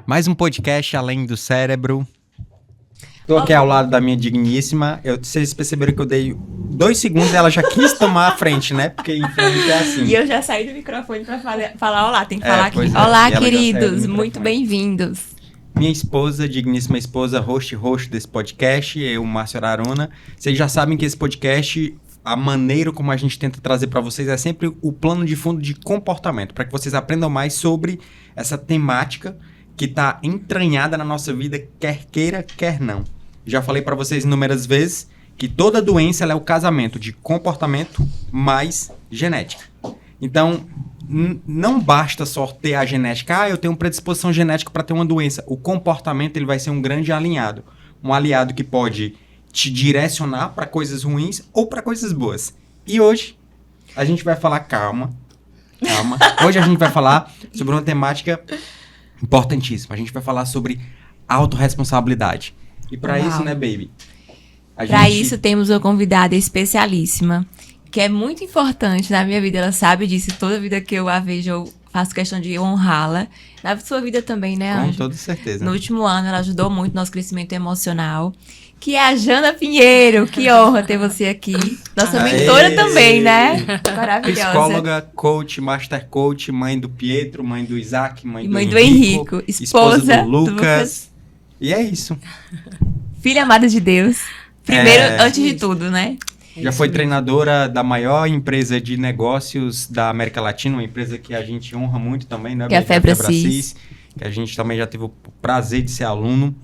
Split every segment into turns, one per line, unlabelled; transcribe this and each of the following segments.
Mais um podcast Além do Cérebro. Tô aqui ao lado da minha digníssima. Vocês perceberam que eu dei 2 segundos e ela já quis tomar a frente, né? Porque influente é assim.
E eu já saí do microfone pra falar olá, tem que falar aqui.
É.
Olá, queridos, muito bem-vindos.
Minha esposa, digníssima esposa, host desse podcast, eu, Márcio Araruna. Vocês já sabem que esse podcast, a maneira como a gente tenta trazer para vocês é sempre o plano de fundo de comportamento, para que vocês aprendam mais sobre essa temática que está entranhada na nossa vida, quer queira, quer não. Já falei para vocês inúmeras vezes que toda doença ela é o casamento de comportamento mais genética. Então, não basta só ter a genética. Eu tenho predisposição genética para ter uma doença. O comportamento ele vai ser um grande alinhado. Um aliado que pode te direcionar para coisas ruins ou para coisas boas. E hoje, a gente vai falar... Calma. Hoje a gente vai falar sobre uma temática importantíssima. A gente vai falar sobre autorresponsabilidade. E para isso, né, baby?
Para isso, temos uma convidada especialíssima, que é muito importante na minha vida. Ela sabe disso. Toda vida que eu a vejo, eu faço questão de honrá-la. Na sua vida também, né, Ângela?
Com toda certeza.
No último ano, ela ajudou muito no nosso crescimento emocional. Que é a Jana Pinheiro. Que honra ter você aqui. Nossa mentora também, né? Maravilhosa.
Psicóloga, coach, master coach, mãe do Pietro, mãe do Isaac, mãe do
Henrico, esposa
do Lucas. E é isso.
Filha amada de Deus. Primeiro, antes de tudo, né?
Já foi treinadora da maior empresa de negócios da América Latina, uma empresa que a gente honra muito também, né?
Que é a Febracis.
Que a gente também já teve o prazer de ser aluno.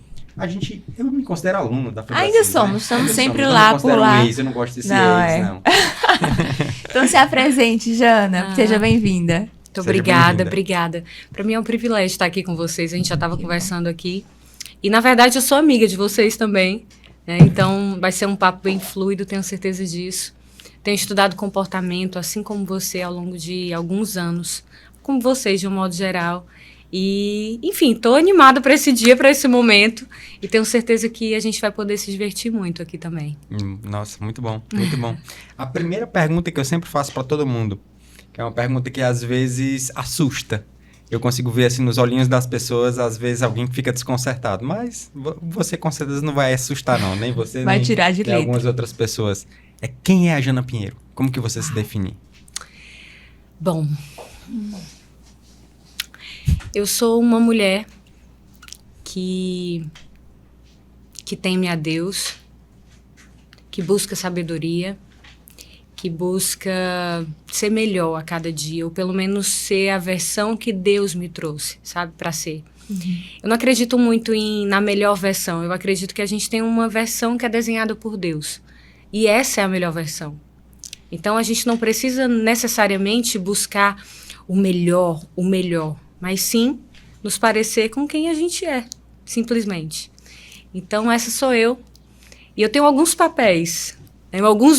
Eu me considero aluno da Febracis.
Ainda somos,
né?
Estamos sempre lá, por lá.
Eu não gosto desse não.
Então se apresente, Jana. Seja bem-vinda.
Muito obrigada. Para mim é um privilégio estar aqui com vocês. A gente já estava conversando aqui. E, na verdade, eu sou amiga de vocês também. Né? Então, vai ser um papo bem fluido, tenho certeza disso. Tenho estudado comportamento, assim como você, ao longo de alguns anos. Como vocês, de um modo geral. E, enfim, estou animada para esse dia, para esse momento. E tenho certeza que a gente vai poder se divertir muito aqui também.
Nossa, muito bom, muito bom. A primeira pergunta que eu sempre faço para todo mundo, que é uma pergunta que às vezes assusta. Eu consigo ver assim nos olhinhos das pessoas, às vezes alguém fica desconcertado. Mas você com certeza não vai assustar não, nem você,
vai
nem
tirar de letra.
Algumas outras pessoas. Quem é a Jana Pinheiro? Como que você se define?
Bom, eu sou uma mulher que teme a Deus, que busca sabedoria, que busca ser melhor a cada dia, ou pelo menos ser a versão que Deus me trouxe, sabe, para ser. Eu não acredito muito na melhor versão, eu acredito que a gente tem uma versão que é desenhada por Deus, e essa é a melhor versão. Então a gente não precisa necessariamente buscar o melhor, mas sim nos parecer com quem a gente é, simplesmente. Então essa sou eu, e eu tenho alguns papéis.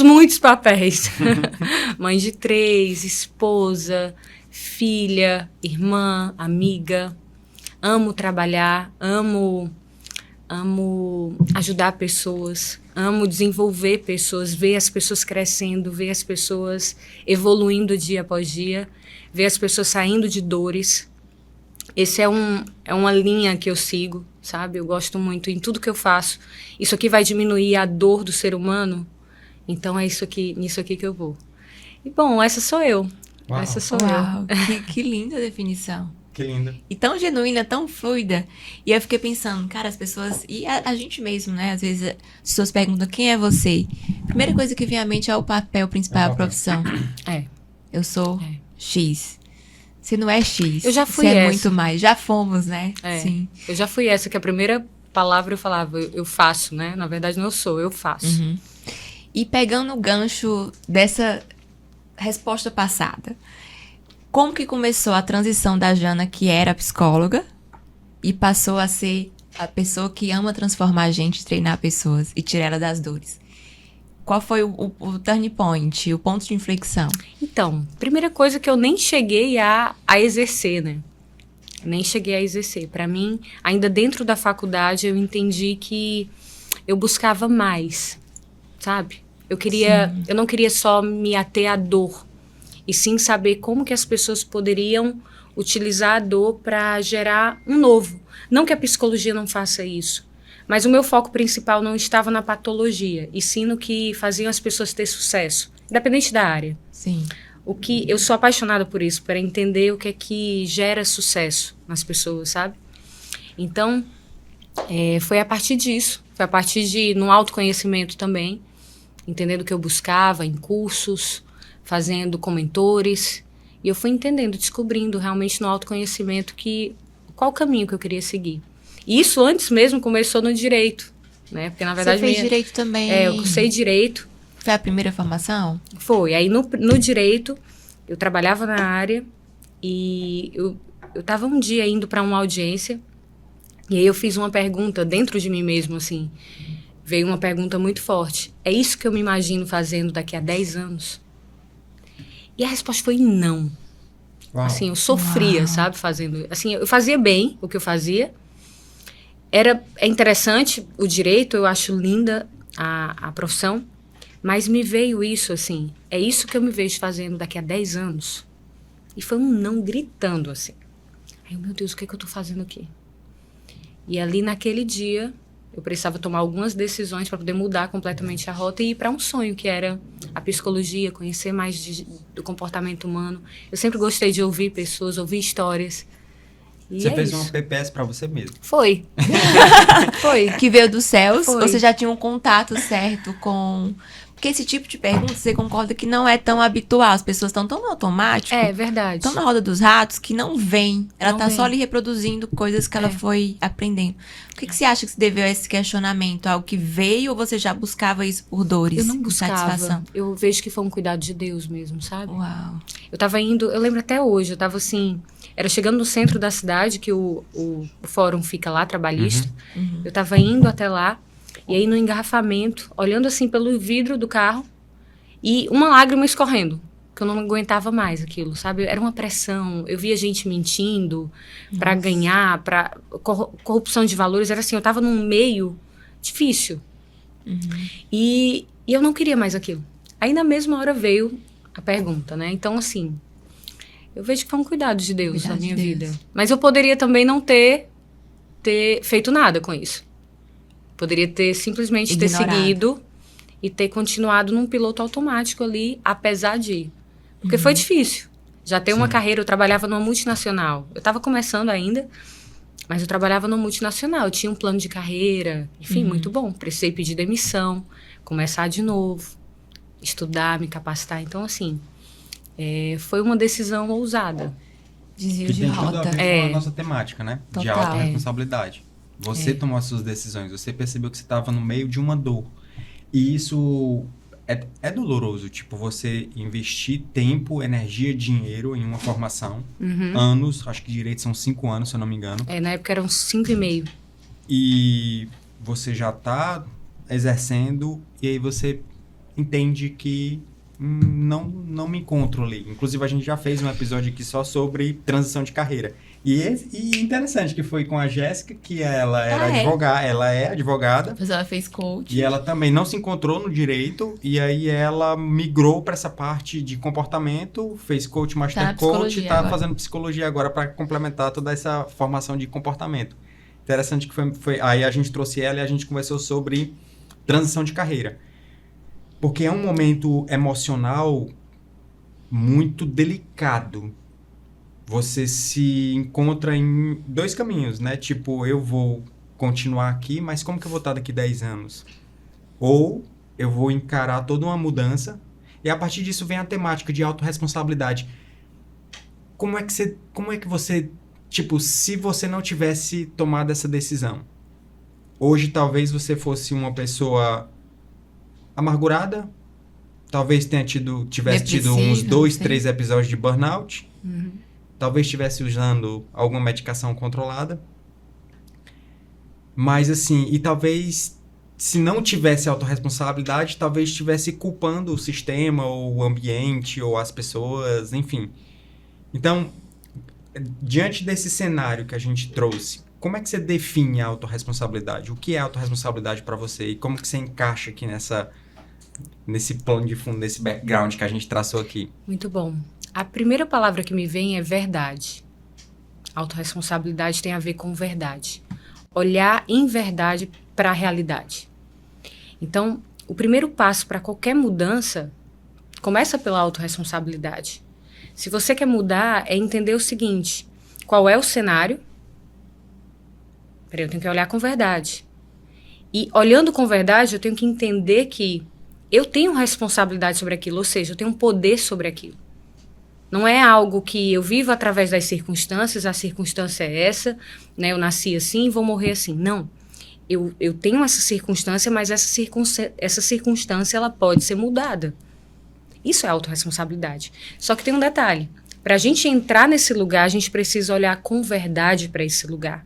Muitos papéis. Mãe de 3, esposa, filha, irmã, amiga. Amo trabalhar, amo ajudar pessoas, amo desenvolver pessoas, ver as pessoas crescendo, ver as pessoas evoluindo dia após dia, ver as pessoas saindo de dores. Esse é uma linha que eu sigo, sabe? Eu gosto muito em tudo que eu faço. Isso aqui vai diminuir a dor do ser humano. Então é nisso aqui que eu vou. E bom, essa sou eu.
Uau.
Essa sou
Uau,
eu.
que linda definição.
Que linda.
E tão genuína, tão fluida. E eu fiquei pensando, cara, as pessoas... E a gente mesmo, né? Às vezes as pessoas perguntam, quem é você? Primeira coisa que vem à mente é o papel principal, a profissão. Eu sou X. Se não é X,
eu já fui
você
essa.
É muito mais. Já fomos, né?
Sim. Eu já fui essa, que a primeira palavra eu falava, eu faço, né? Na verdade não sou, eu faço.
Uhum. E pegando o gancho dessa resposta passada, como que começou a transição da Jana, que era psicóloga, e passou a ser a pessoa que ama transformar a gente, treinar pessoas e tirar ela das dores? Qual foi o turning point, o ponto de inflexão? Então,
primeira coisa que eu nem cheguei a exercer, né? Nem cheguei a exercer. Para mim, ainda dentro da faculdade, eu entendi que eu buscava mais, sabe? Eu não queria só me ater à dor, e sim saber como que as pessoas poderiam utilizar a dor para gerar um novo. Não que a psicologia não faça isso, mas o meu foco principal não estava na patologia, e sim no que faziam as pessoas ter sucesso, independente da área.
Sim.
O que eu sou apaixonada por isso, para entender o que é que gera sucesso nas pessoas, sabe? Então, foi a partir disso, foi a partir de no autoconhecimento também, entendendo o que eu buscava em cursos, fazendo com mentores, e eu fui entendendo, descobrindo realmente no autoconhecimento qual o caminho que eu queria seguir. E isso antes mesmo começou no direito, né? Porque na verdade
você fez direito também?
eu cursei direito.
Foi a primeira formação?
Foi. Aí no direito, eu trabalhava na área e eu estava um dia indo para uma audiência e aí eu fiz uma pergunta dentro de mim mesmo, assim. Veio uma pergunta muito forte. É isso que eu me imagino fazendo daqui a 10 anos? E a resposta foi não.
Uau.
Assim, eu sofria, sabe, fazendo... Assim, eu fazia bem o que eu fazia. É interessante o direito, eu acho linda a profissão, mas me veio isso, assim, é isso que eu me vejo fazendo daqui a 10 anos. E foi um não gritando, assim. Aí, meu Deus, o que é que eu tô fazendo aqui? E ali, naquele dia, eu precisava tomar algumas decisões para poder mudar completamente a rota e ir para um sonho, que era a psicologia, conhecer mais do comportamento humano. Eu sempre gostei de ouvir pessoas, ouvir histórias. E
Você fez
isso.
uma PPS pra você mesmo.
Foi. Foi.
Que veio dos céus?
Foi.
Ou você já tinha um contato certo com... Porque esse tipo de pergunta, você concorda que não é tão habitual. As pessoas estão tão no automático,
É verdade.
tão na roda dos ratos, que não vem. Ela
Não
tá
vem.
só ali reproduzindo coisas que ela foi aprendendo. O que você acha que se deveu a esse questionamento? Algo que veio ou você já buscava isso por dores?
Eu não buscava.
Insatisfação?
Eu vejo que foi um cuidado de Deus mesmo, sabe?
Uau.
Eu tava indo, eu lembro até hoje, eu tava assim, era chegando no centro da cidade, que o fórum fica lá, trabalhista.
Uhum.
Eu tava indo até lá, e aí no engarrafamento, olhando assim pelo vidro do carro, e uma lágrima escorrendo, que eu não aguentava mais aquilo, sabe? Era uma pressão, eu via gente mentindo pra ganhar, pra corrupção de valores, era assim, eu tava num meio difícil. E eu não queria mais aquilo. Aí na mesma hora veio a pergunta, né? Então, assim, eu vejo que foi um cuidado de Deus
Cuidado
na minha
de Deus.
vida. Mas eu poderia também não ter feito nada com isso. Poderia ter simplesmente ter
Ignorado.
seguido e ter continuado num piloto automático ali, apesar de... Porque foi difícil. Já ter uma
Sim.
carreira, eu trabalhava numa multinacional. Eu estava começando ainda, mas eu trabalhava numa multinacional. Eu tinha um plano de carreira, enfim, muito bom. Precisei pedir demissão, começar de novo, estudar, me capacitar. Então, assim, foi uma decisão ousada.
Desvio
Que
de
tem tudo a
rota.
ver com
É.
a nossa temática, né? De
Total.
autorresponsabilidade. Você tomou as suas decisões, você percebeu que você estava no meio de uma dor. E isso é doloroso, tipo, você investir tempo, energia, dinheiro em uma formação, anos, acho que direito são 5 anos, se eu não me engano,
Na época eram 5,5.
e você já está exercendo, e aí você entende que não me encontro ali. Inclusive, a gente já fez um episódio aqui só sobre transição de carreira. E interessante que foi com a Jéssica, que ela era advogada, ela é advogada,
Depois ela fez coach.
e ela também não se encontrou no direito, e aí ela migrou para essa parte de comportamento, fez coach, master
na
coach, e
psicologia
está
agora.
fazendo psicologia agora para complementar toda essa formação de comportamento. Interessante que foi aí a gente trouxe ela e a gente conversou sobre transição de carreira. Porque é um momento emocional muito delicado. Você se encontra em 2 caminhos, né? Tipo, eu vou continuar aqui, mas como que eu vou estar daqui 10 anos? Ou eu vou encarar toda uma mudança, e a partir disso vem a temática de autorresponsabilidade. Como é que você, tipo, se você não tivesse tomado essa decisão, hoje talvez você fosse uma pessoa amargurada, talvez tivesse tido uns
Depressiva,
2,
sim.
3 episódios de burnout, talvez estivesse usando alguma medicação controlada, mas assim, e talvez se não tivesse autorresponsabilidade, talvez estivesse culpando o sistema, ou o ambiente, ou as pessoas, enfim. Então, diante desse cenário que a gente trouxe, como é que você define a autorresponsabilidade? O que é autorresponsabilidade para você? E como que você encaixa aqui nesse plano de fundo, nesse background que a gente traçou aqui?
Muito bom. A primeira palavra que me vem é verdade. Autorresponsabilidade tem a ver com verdade. Olhar em verdade para a realidade. Então, o primeiro passo para qualquer mudança começa pela autorresponsabilidade. Se você quer mudar, é entender o seguinte: qual é o cenário? Peraí, eu tenho que olhar com verdade. E olhando com verdade, eu tenho que entender que eu tenho responsabilidade sobre aquilo, ou seja, eu tenho poder sobre aquilo. Não é algo que eu vivo através das circunstâncias, a circunstância é essa, né? Eu nasci assim e vou morrer assim. Não. Eu tenho essa circunstância, mas essa circunstância ela pode ser mudada. Isso é autorresponsabilidade. Só que tem um detalhe. Para a gente entrar nesse lugar, a gente precisa olhar com verdade para esse lugar.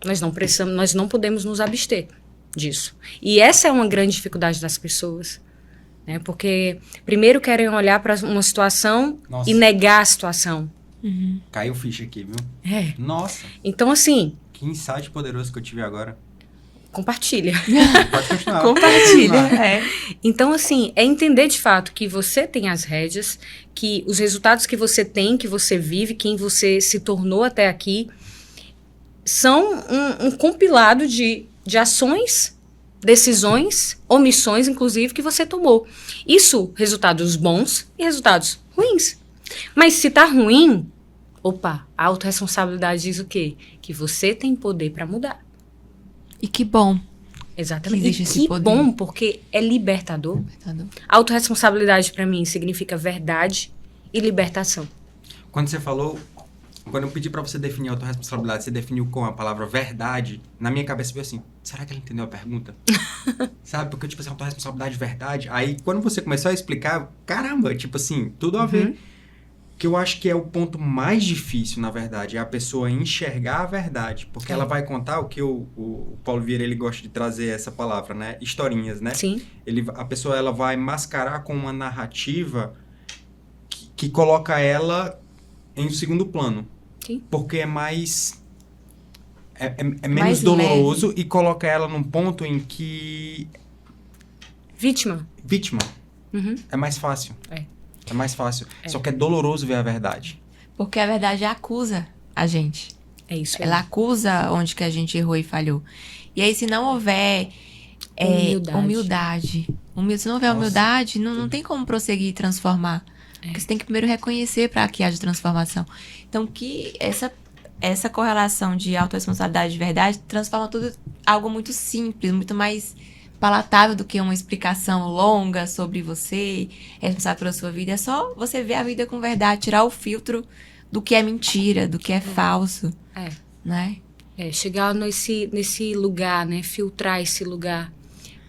Nós não podemos nos abster disso. E essa é uma grande dificuldade das pessoas. Né? Porque primeiro querem olhar para uma situação e negar a situação.
Uhum.
Caiu ficha aqui, viu?
É.
Nossa,
Então, assim,
que insight poderoso que eu tive agora.
compartilha.
Pode continuar.
Compartilha.
Pode continuar.
É.
Então, assim, é entender de fato que você tem as rédeas, que os resultados que você tem, que você vive, quem você se tornou até aqui, são um compilado de ações, decisões, omissões, inclusive, que você tomou. Isso, resultados bons e resultados ruins. Mas se tá ruim, opa, a autorresponsabilidade diz o quê? Que você tem poder para mudar.
E que bom.
Exatamente.
Que existe
E
esse
que
poder.
bom, porque é libertador. Autorresponsabilidade para mim significa verdade e libertação.
Quando você falou, quando eu pedi pra você definir autorresponsabilidade, você definiu com a palavra verdade, na minha cabeça veio assim, será que ela entendeu a pergunta? Sabe? Porque, tipo assim, autorresponsabilidade, verdade. Aí, quando você começou a explicar, caramba, tipo assim, tudo a ver. Que eu acho que é o ponto mais difícil, na verdade, é a pessoa enxergar a verdade. Porque ela vai contar o que o Paulo Vieira, ele gosta de trazer essa palavra, né? Historinhas, né?
Sim.
A pessoa, ela vai mascarar com uma narrativa que coloca ela em segundo plano.
Sim.
Porque é mais... É menos
Mais
doloroso e coloca ela num ponto em que...
Vítima.
Vítima.
Uhum.
É mais fácil. É mais fácil.
É.
Só que é doloroso ver a verdade.
Porque a verdade acusa a gente.
É isso.
Ela acusa onde que a gente errou e falhou. E aí, se não houver humildade. Se não houver humildade, não tem como prosseguir e transformar. Porque você tem que primeiro reconhecer para que haja transformação. Então, que essa correlação de autorresponsabilidade e verdade transforma tudo algo muito simples, muito mais palatável do que uma explicação longa sobre você, responsável pela sua vida. É só você ver a vida com verdade, tirar o filtro do que é mentira, do que é falso. Né?
Chegar nesse lugar, né? Filtrar esse lugar.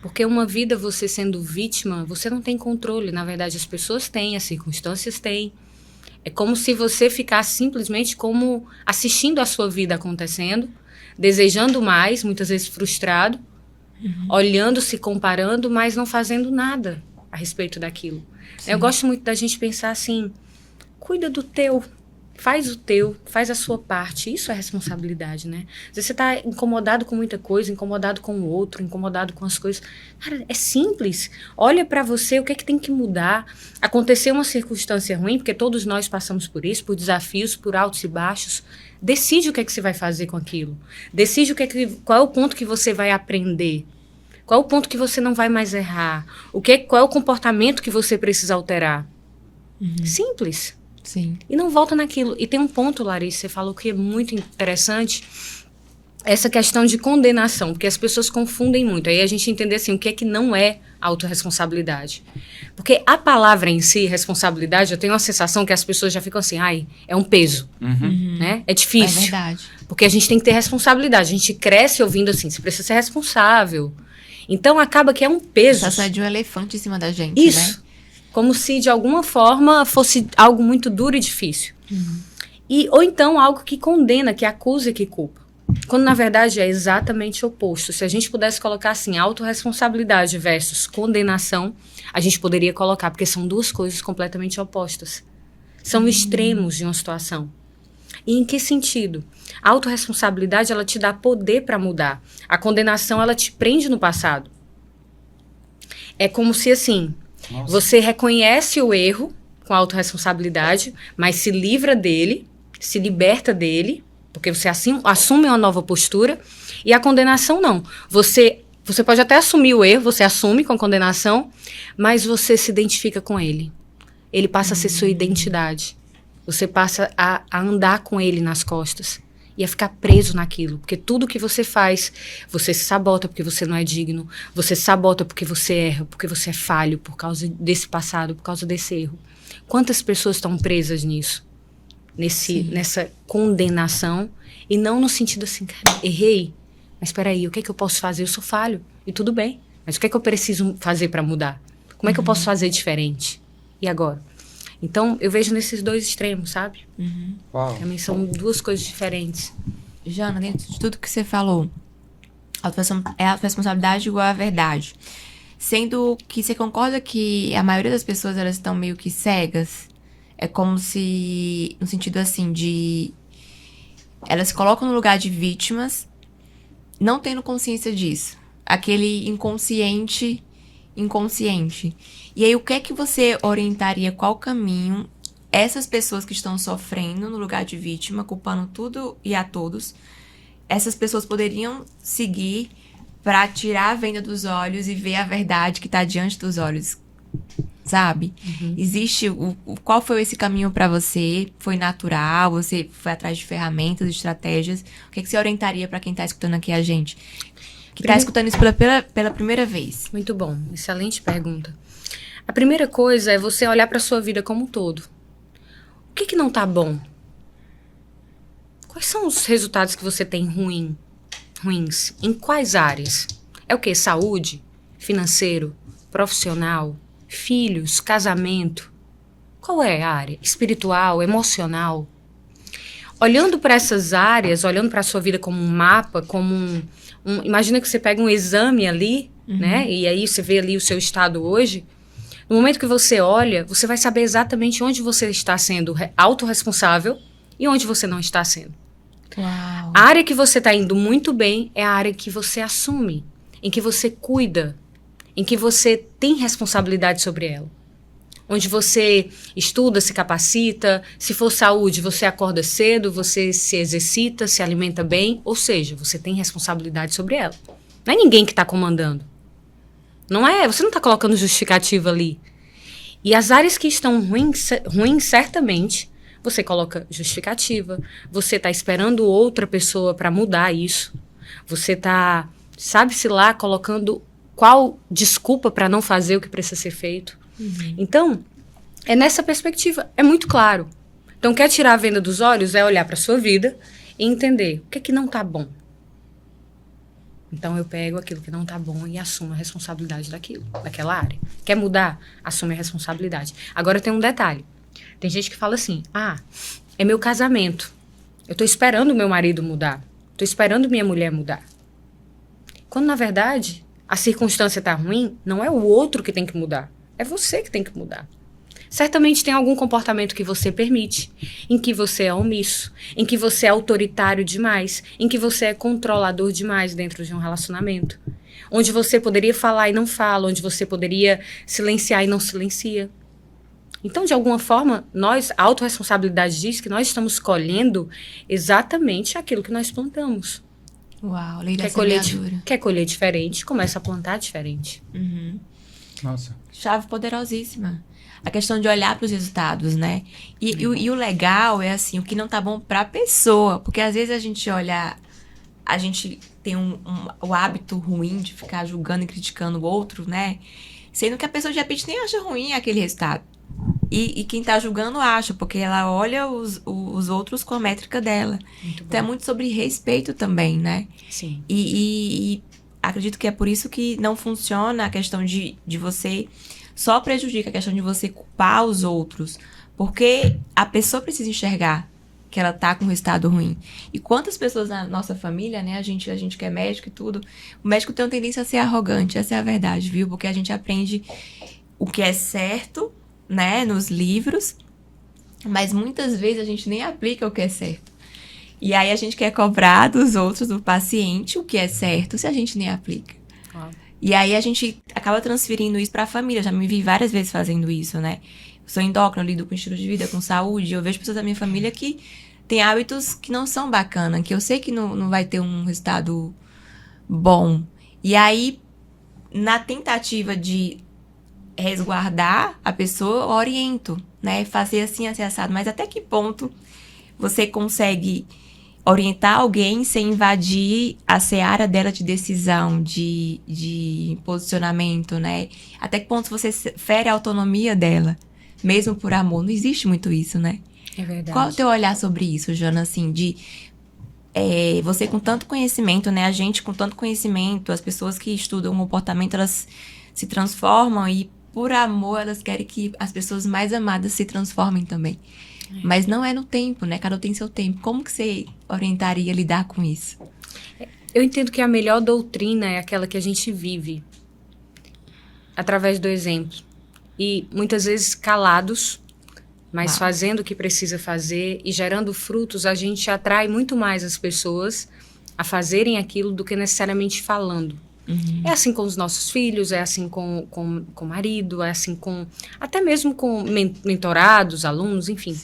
Porque uma vida, você sendo vítima, você não tem controle. Na verdade, as pessoas têm, as circunstâncias têm. É como se você ficasse simplesmente como assistindo a sua vida acontecendo, desejando mais, muitas vezes frustrado, olhando, se comparando, mas não fazendo nada a respeito daquilo.
Sim.
Eu gosto muito da gente pensar assim, cuida do teu, faz o teu, faz a sua parte. Isso é responsabilidade, né? Às vezes você tá incomodado com muita coisa, incomodado com o outro, incomodado com as coisas. Cara, é simples. Olha pra você, o que é que tem que mudar. Aconteceu uma circunstância ruim, porque todos nós passamos por isso, por desafios, por altos e baixos. Decide o que é que você vai fazer com aquilo. Decide qual é o ponto que você vai aprender. Qual é o ponto que você não vai mais errar. Qual é o comportamento que você precisa alterar. Simples.
Sim.
E não volta naquilo. E tem um ponto, Larissa, você falou que é muito interessante, essa questão de condenação, porque as pessoas confundem muito. Aí a gente entender assim, o que é que não é autorresponsabilidade. Porque a palavra em si, responsabilidade, eu tenho a sensação que as pessoas já ficam assim, é um peso, né? É difícil.
É verdade.
Porque a gente tem que ter responsabilidade. A gente cresce ouvindo assim, você precisa ser responsável. Então acaba que é um peso.
Essa é de um elefante em cima da gente,
Isso.
né?
Como se de alguma forma fosse algo muito duro e difícil. Ou então algo que condena, que acusa e que culpa. Quando na verdade é exatamente o oposto. Se a gente pudesse colocar assim, autorresponsabilidade versus condenação, a gente poderia colocar, porque são duas coisas completamente opostas. São extremos de uma situação. E em que sentido? A autorresponsabilidade, ela te dá poder para mudar. A condenação, ela te prende no passado. É como se assim, você reconhece o erro com a autorresponsabilidade, mas se livra dele se liberta dele, porque você assume uma nova postura, e a condenação não. Você pode até assumir o erro, você assume com a condenação, mas você se identifica com ele. Ele passa a ser sua identidade. Você passa a andar com ele nas costas e a ficar preso naquilo. Porque tudo que você faz, você se sabota porque você não é digno, você se sabota porque você erra, porque você é falho por causa desse passado, por causa desse erro. Quantas pessoas estão presas nisso? Nessa condenação, e não no sentido assim, cara, errei, mas espera aí, o que é que eu posso fazer? Eu sou falho, e tudo bem, mas o que é que eu preciso fazer para mudar? Como é que eu posso fazer diferente? E agora? Então, eu vejo nesses dois extremos, sabe?
Uau.
Também são duas coisas diferentes.
Jana, dentro de tudo que você falou, é a responsabilidade igual à verdade. Sendo que você concorda que a maioria das pessoas, elas estão meio que cegas? É como se, no sentido assim, de... Elas se colocam no lugar de vítimas, não tendo consciência disso. Aquele inconsciente. E aí, o que é que você orientaria, qual caminho essas pessoas que estão sofrendo no lugar de vítima, culpando tudo e a todos, essas pessoas poderiam seguir para tirar a venda dos olhos e ver a verdade que está diante dos olhos, sabe? Existe qual foi esse caminho para você? Foi natural? Você foi atrás de ferramentas, estratégias? O que é que você orientaria para quem está escutando aqui a gente? Que está escutando isso pela primeira vez.
Muito bom, excelente pergunta. A primeira coisa é você olhar para sua vida como um todo. O que não tá bom? Quais são os resultados que você tem ruins? Em quais áreas? É o quê? Saúde? Financeiro? Profissional? Filhos? Casamento? Qual é a área? Espiritual? Emocional? Olhando para essas áreas, olhando para a sua vida como um mapa, como imagina que você pega um exame ali, né? E aí você vê ali o seu estado hoje. No momento que você olha, você vai saber exatamente onde você está sendo autorresponsável e onde você não está sendo.
Uau.
A área que você está indo muito bem é a área que você assume, em que você cuida, em que você tem responsabilidade sobre ela. Onde você estuda, se capacita, se for saúde, você acorda cedo, você se exercita, se alimenta bem, ou seja, você tem responsabilidade sobre ela. Não é ninguém que está comandando. Não é, você não está colocando justificativa ali. E as áreas que estão ruins, certamente, você coloca justificativa, você está esperando outra pessoa para mudar isso, você está, sabe-se lá, colocando qual desculpa para não fazer o que precisa ser feito. Então, é nessa perspectiva, é muito claro. Então, quer tirar a venda dos olhos? É olhar para a sua vida e entender o que não está bom. Então, eu pego aquilo que não está bom e assumo a responsabilidade daquela área. Quer mudar? Assume a responsabilidade. Agora, tem um detalhe. Tem gente que fala assim, é meu casamento. Eu estou esperando o meu marido mudar. Estou esperando minha mulher mudar. Quando, na verdade, a circunstância está ruim, não é o outro que tem que mudar. É você que tem que mudar. Certamente tem algum comportamento que você permite, em que você é omisso, em que você é autoritário demais, em que você é controlador demais dentro de um relacionamento. Onde você poderia falar e não fala, onde você poderia silenciar e não silencia. Então, de alguma forma, a autorresponsabilidade diz que nós estamos colhendo exatamente aquilo que nós plantamos.
Uau, lei da semeadura.
Quer colher diferente, começa a plantar diferente.
Nossa.
Chave poderosíssima. A questão de olhar para os resultados, né? E o legal é assim, o que não tá bom para a pessoa. Porque às vezes a gente olha... A gente tem o hábito ruim de ficar julgando e criticando o outro, né? Sendo que a pessoa de repente nem acha ruim aquele resultado. E quem tá julgando acha, porque ela olha os outros com a métrica dela. Então é muito sobre respeito também, né?
Sim.
E acredito que é por isso que não funciona a questão de você... Só prejudica a questão de você culpar os outros. Porque a pessoa precisa enxergar que ela tá com um resultado ruim. E quantas pessoas na nossa família, né? A gente que é médico e tudo... O médico tem uma tendência a ser arrogante. Essa é a verdade, viu? Porque a gente aprende o que é certo, né? Nos livros. Mas muitas vezes a gente nem aplica o que é certo. E aí a gente quer cobrar dos outros, do paciente, o que é certo, se a gente nem aplica.
Claro.
E aí a gente acaba transferindo isso para a família. Já me vi várias vezes fazendo isso, né? Eu sou endócrina, eu lido com estilo de vida, com saúde. Eu vejo pessoas da minha família que tem hábitos que não são bacanas, que eu sei que não vai ter um resultado bom. E aí, na tentativa de resguardar a pessoa, eu oriento, né? Fazer assim, assado. Mas até que ponto você consegue orientar alguém sem invadir a seara dela de decisão, de posicionamento, né? Até que ponto você fere a autonomia dela, mesmo por amor? Não existe muito isso, né?
É verdade.
Qual é o teu olhar sobre isso, Jana, assim, de você com tanto conhecimento, né? A gente com tanto conhecimento, as pessoas que estudam o comportamento, elas se transformam e, por amor, elas querem que as pessoas mais amadas se transformem também. Mas não é no tempo, né? Cada um tem seu tempo. Como que você orientaria a lidar com isso?
Eu entendo que a melhor doutrina é aquela que a gente vive através do exemplo. E muitas vezes calados, mas fazendo o que precisa fazer e gerando frutos, a gente atrai muito mais as pessoas a fazerem aquilo do que necessariamente falando.
Uhum.
É assim com os nossos filhos, é assim com o marido, é assim com até mesmo com mentorados, alunos, enfim.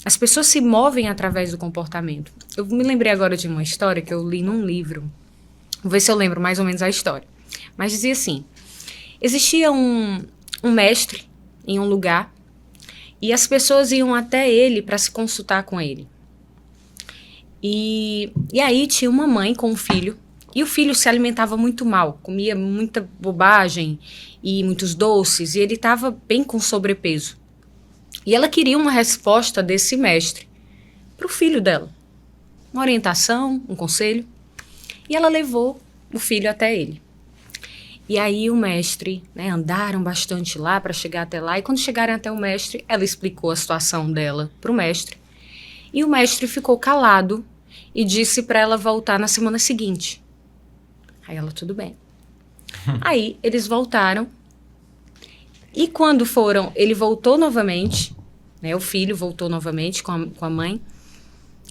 As pessoas se movem através do comportamento. Eu me lembrei agora de uma história que eu li num livro. Vou ver se eu lembro mais ou menos a história. Mas dizia assim, existia um mestre em um lugar e as pessoas iam até ele para se consultar com ele. E aí tinha uma mãe com um filho. E o filho se alimentava muito mal, comia muita bobagem e muitos doces, e ele estava bem com sobrepeso. E ela queria uma resposta desse mestre para o filho dela. Uma orientação, um conselho. E ela levou o filho até ele. E aí o mestre, né, andaram bastante lá para chegar até lá, e quando chegaram até o mestre, ela explicou a situação dela para o mestre. E o mestre ficou calado e disse para ela voltar na semana seguinte. Aí ela, tudo bem. Aí eles voltaram. E quando foram, ele voltou novamente, né? O filho voltou novamente com a mãe.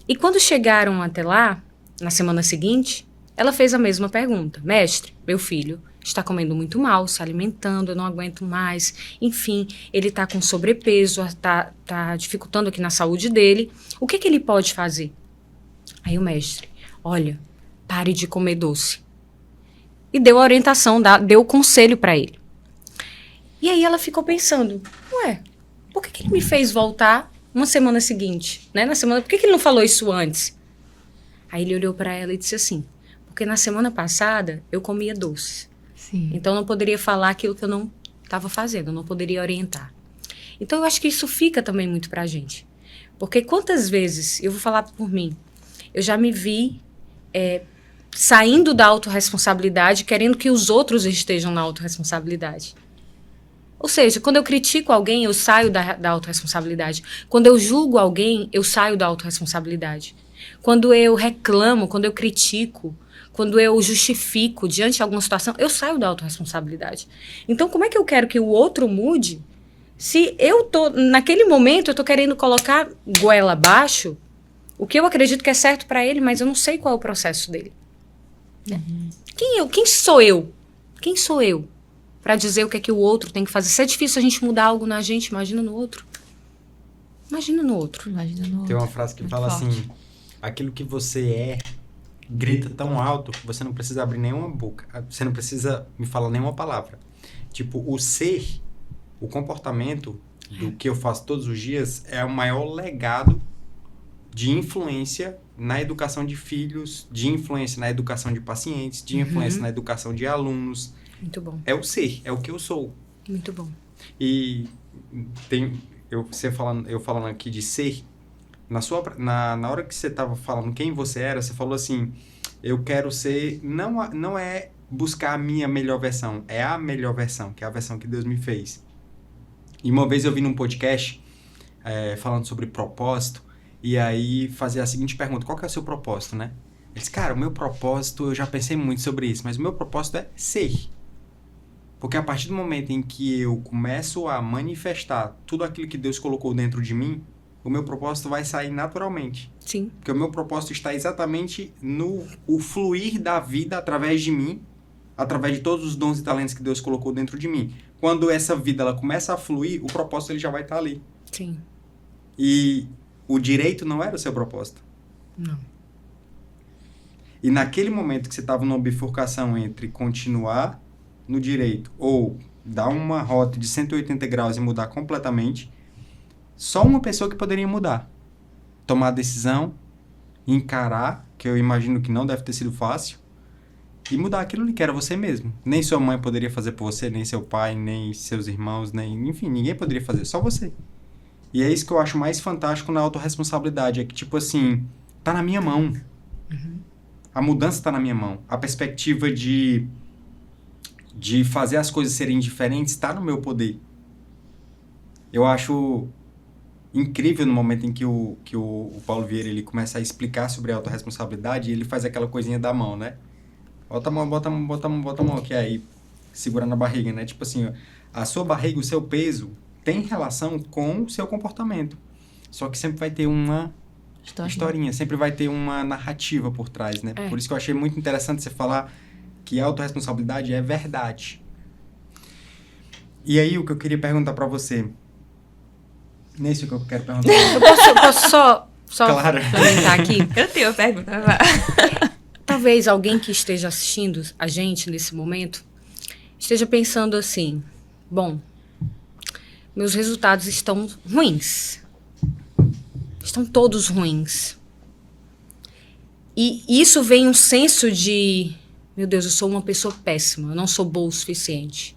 E quando chegaram até lá, na semana seguinte, ela fez a mesma pergunta. Mestre, meu filho está comendo muito mal, se alimentando, eu não aguento mais. Enfim, ele está com sobrepeso, está dificultando aqui na saúde dele. O que ele pode fazer? Aí o mestre, olha, pare de comer doce. E deu a orientação, deu o conselho para ele. E aí ela ficou pensando, ué, por que ele me fez voltar uma semana seguinte? Né? Por que ele não falou isso antes? Aí ele olhou para ela e disse assim, porque na semana passada eu comia doce.
Sim.
Então eu não poderia falar aquilo que eu não estava fazendo, eu não poderia orientar. Então eu acho que isso fica também muito pra gente. Porque quantas vezes, eu vou falar por mim, eu já me vi saindo da autorresponsabilidade, querendo que os outros estejam na autorresponsabilidade. Ou seja, quando eu critico alguém, eu saio da autorresponsabilidade. Quando eu julgo alguém, eu saio da autorresponsabilidade. Quando eu reclamo, quando eu critico, quando eu justifico diante de alguma situação, eu saio da autorresponsabilidade. Então, como é que eu quero que o outro mude se naquele momento, eu tô querendo colocar goela abaixo o que eu acredito que é certo para ele, mas eu não sei qual é o processo dele. Uhum. Quem sou eu? Quem sou eu para dizer o que é que o outro tem que fazer? Se é difícil a gente mudar algo na gente, imagina no outro. Imagina no outro.
Tem uma frase que fala forte. Assim, aquilo que você grita tão alto que você não precisa abrir nenhuma boca, você não precisa me falar nenhuma palavra. Tipo, o ser, o comportamento do que eu faço todos os dias é o maior legado de influência na educação de filhos, de influência na educação de pacientes, de influência na educação de alunos.
Muito bom.
É o ser, é o que eu sou.
Muito bom.
E eu falando aqui de ser, na hora que você estava falando quem você era, você falou assim, eu quero ser, não é buscar a minha melhor versão, é a melhor versão, que é a versão que Deus me fez. E uma vez eu vi num podcast falando sobre propósito, e aí fazia a seguinte pergunta, qual que é o seu propósito, né? Ele disse, cara, o meu propósito, eu já pensei muito sobre isso, mas o meu propósito é ser. Porque a partir do momento em que eu começo a manifestar tudo aquilo que Deus colocou dentro de mim, o meu propósito vai sair naturalmente.
Sim.
Porque o meu propósito está exatamente no fluir da vida através de mim, através de todos os dons e talentos que Deus colocou dentro de mim. Quando essa vida ela começa a fluir, o propósito ele já vai estar ali.
Sim.
E o direito não era o seu propósito.
Não.
E naquele momento que você estava numa bifurcação entre continuar no direito ou dar uma rota de 180 graus e mudar completamente, só uma pessoa que poderia mudar. Tomar a decisão, encarar, que eu imagino que não deve ter sido fácil, e mudar aquilo que era você mesmo. Nem sua mãe poderia fazer por você, nem seu pai, nem seus irmãos, enfim, ninguém poderia fazer, só você. E é isso que eu acho mais fantástico na autorresponsabilidade, é que, tipo assim, tá na minha mão. A mudança tá na minha mão. A perspectiva de fazer as coisas serem diferentes tá no meu poder. Eu acho incrível no momento em que o Paulo Vieira ele começa a explicar sobre a autorresponsabilidade e ele faz aquela coisinha da mão, né? Bota a mão, bota a mão, bota a mão, bota a mão, que é aí segura na barriga, né? Tipo assim, a sua barriga, o seu peso tem relação com o seu comportamento. Só que sempre vai ter uma historinha, sempre vai ter uma narrativa por trás, né? Por isso que eu achei muito interessante você falar que a autorresponsabilidade é verdade. E aí, o que eu queria perguntar pra você... Nem sei o que eu quero perguntar.
Eu posso só
Claro.
complementar aqui?
Eu tenho uma pergunta.
Talvez alguém que esteja assistindo a gente nesse momento esteja pensando assim, bom, meus resultados estão ruins. Estão todos ruins. E isso vem um senso de, meu Deus, eu sou uma pessoa péssima, eu não sou boa o suficiente.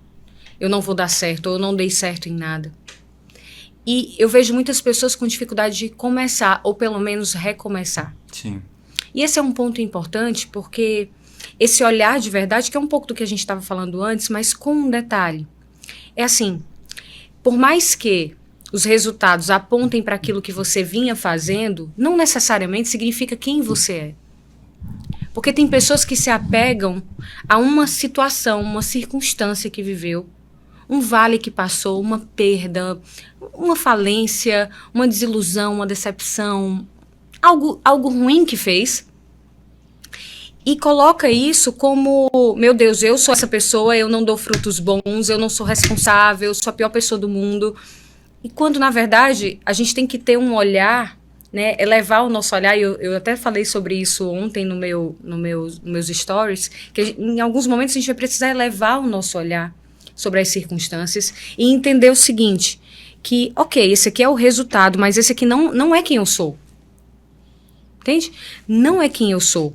Eu não vou dar certo, ou eu não dei certo em nada. E eu vejo muitas pessoas com dificuldade de começar, ou pelo menos recomeçar.
Sim.
E esse é um ponto importante, porque esse olhar de verdade, que é um pouco do que a gente estava falando antes, mas com um detalhe. É assim, por mais que os resultados apontem para aquilo que você vinha fazendo, não necessariamente significa quem você é. Porque tem pessoas que se apegam a uma situação, uma circunstância que viveu, um vale que passou, uma perda, uma falência, uma desilusão, uma decepção, algo ruim que fez, e coloca isso como, meu Deus, eu sou essa pessoa, eu não dou frutos bons, eu não sou responsável, eu sou a pior pessoa do mundo. E quando, na verdade, a gente tem que ter um olhar, né, elevar o nosso olhar, e eu até falei sobre isso ontem nos meus stories, que em alguns momentos a gente vai precisar elevar o nosso olhar sobre as circunstâncias e entender o seguinte, que, ok, esse aqui é o resultado, mas esse aqui não é quem eu sou. Entende? Não é quem eu sou.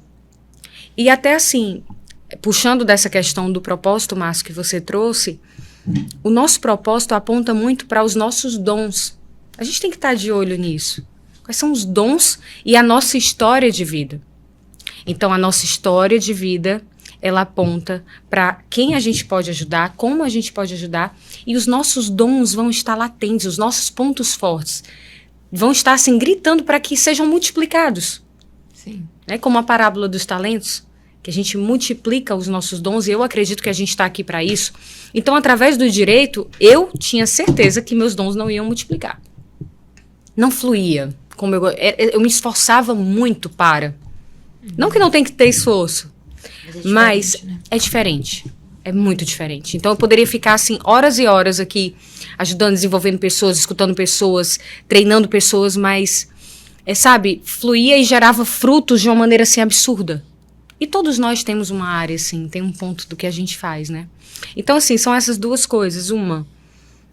E até assim, puxando dessa questão do propósito, Márcio, que você trouxe, o nosso propósito aponta muito para os nossos dons. A gente tem que estar de olho nisso. Quais são os dons e a nossa história de vida? Então, a nossa história de vida, ela aponta para quem a gente pode ajudar, como a gente pode ajudar, e os nossos dons vão estar latentes, os nossos pontos fortes vão estar assim gritando para que sejam multiplicados.
Sim.
Né? Como a parábola dos talentos, que a gente multiplica os nossos dons, e eu acredito que a gente está aqui para isso. Então, através do direito, eu tinha certeza que meus dons não iam multiplicar. Não fluía. Como eu me esforçava muito para. Não que não tem que ter esforço, mas
né?
é diferente. É muito diferente. Então, eu poderia ficar assim horas e horas aqui, ajudando, desenvolvendo pessoas, escutando pessoas, treinando pessoas, mas, sabe, fluía e gerava frutos de uma maneira assim absurda. E todos nós temos uma área, assim, tem um ponto do que a gente faz, né? Então, assim, são essas duas coisas. Uma,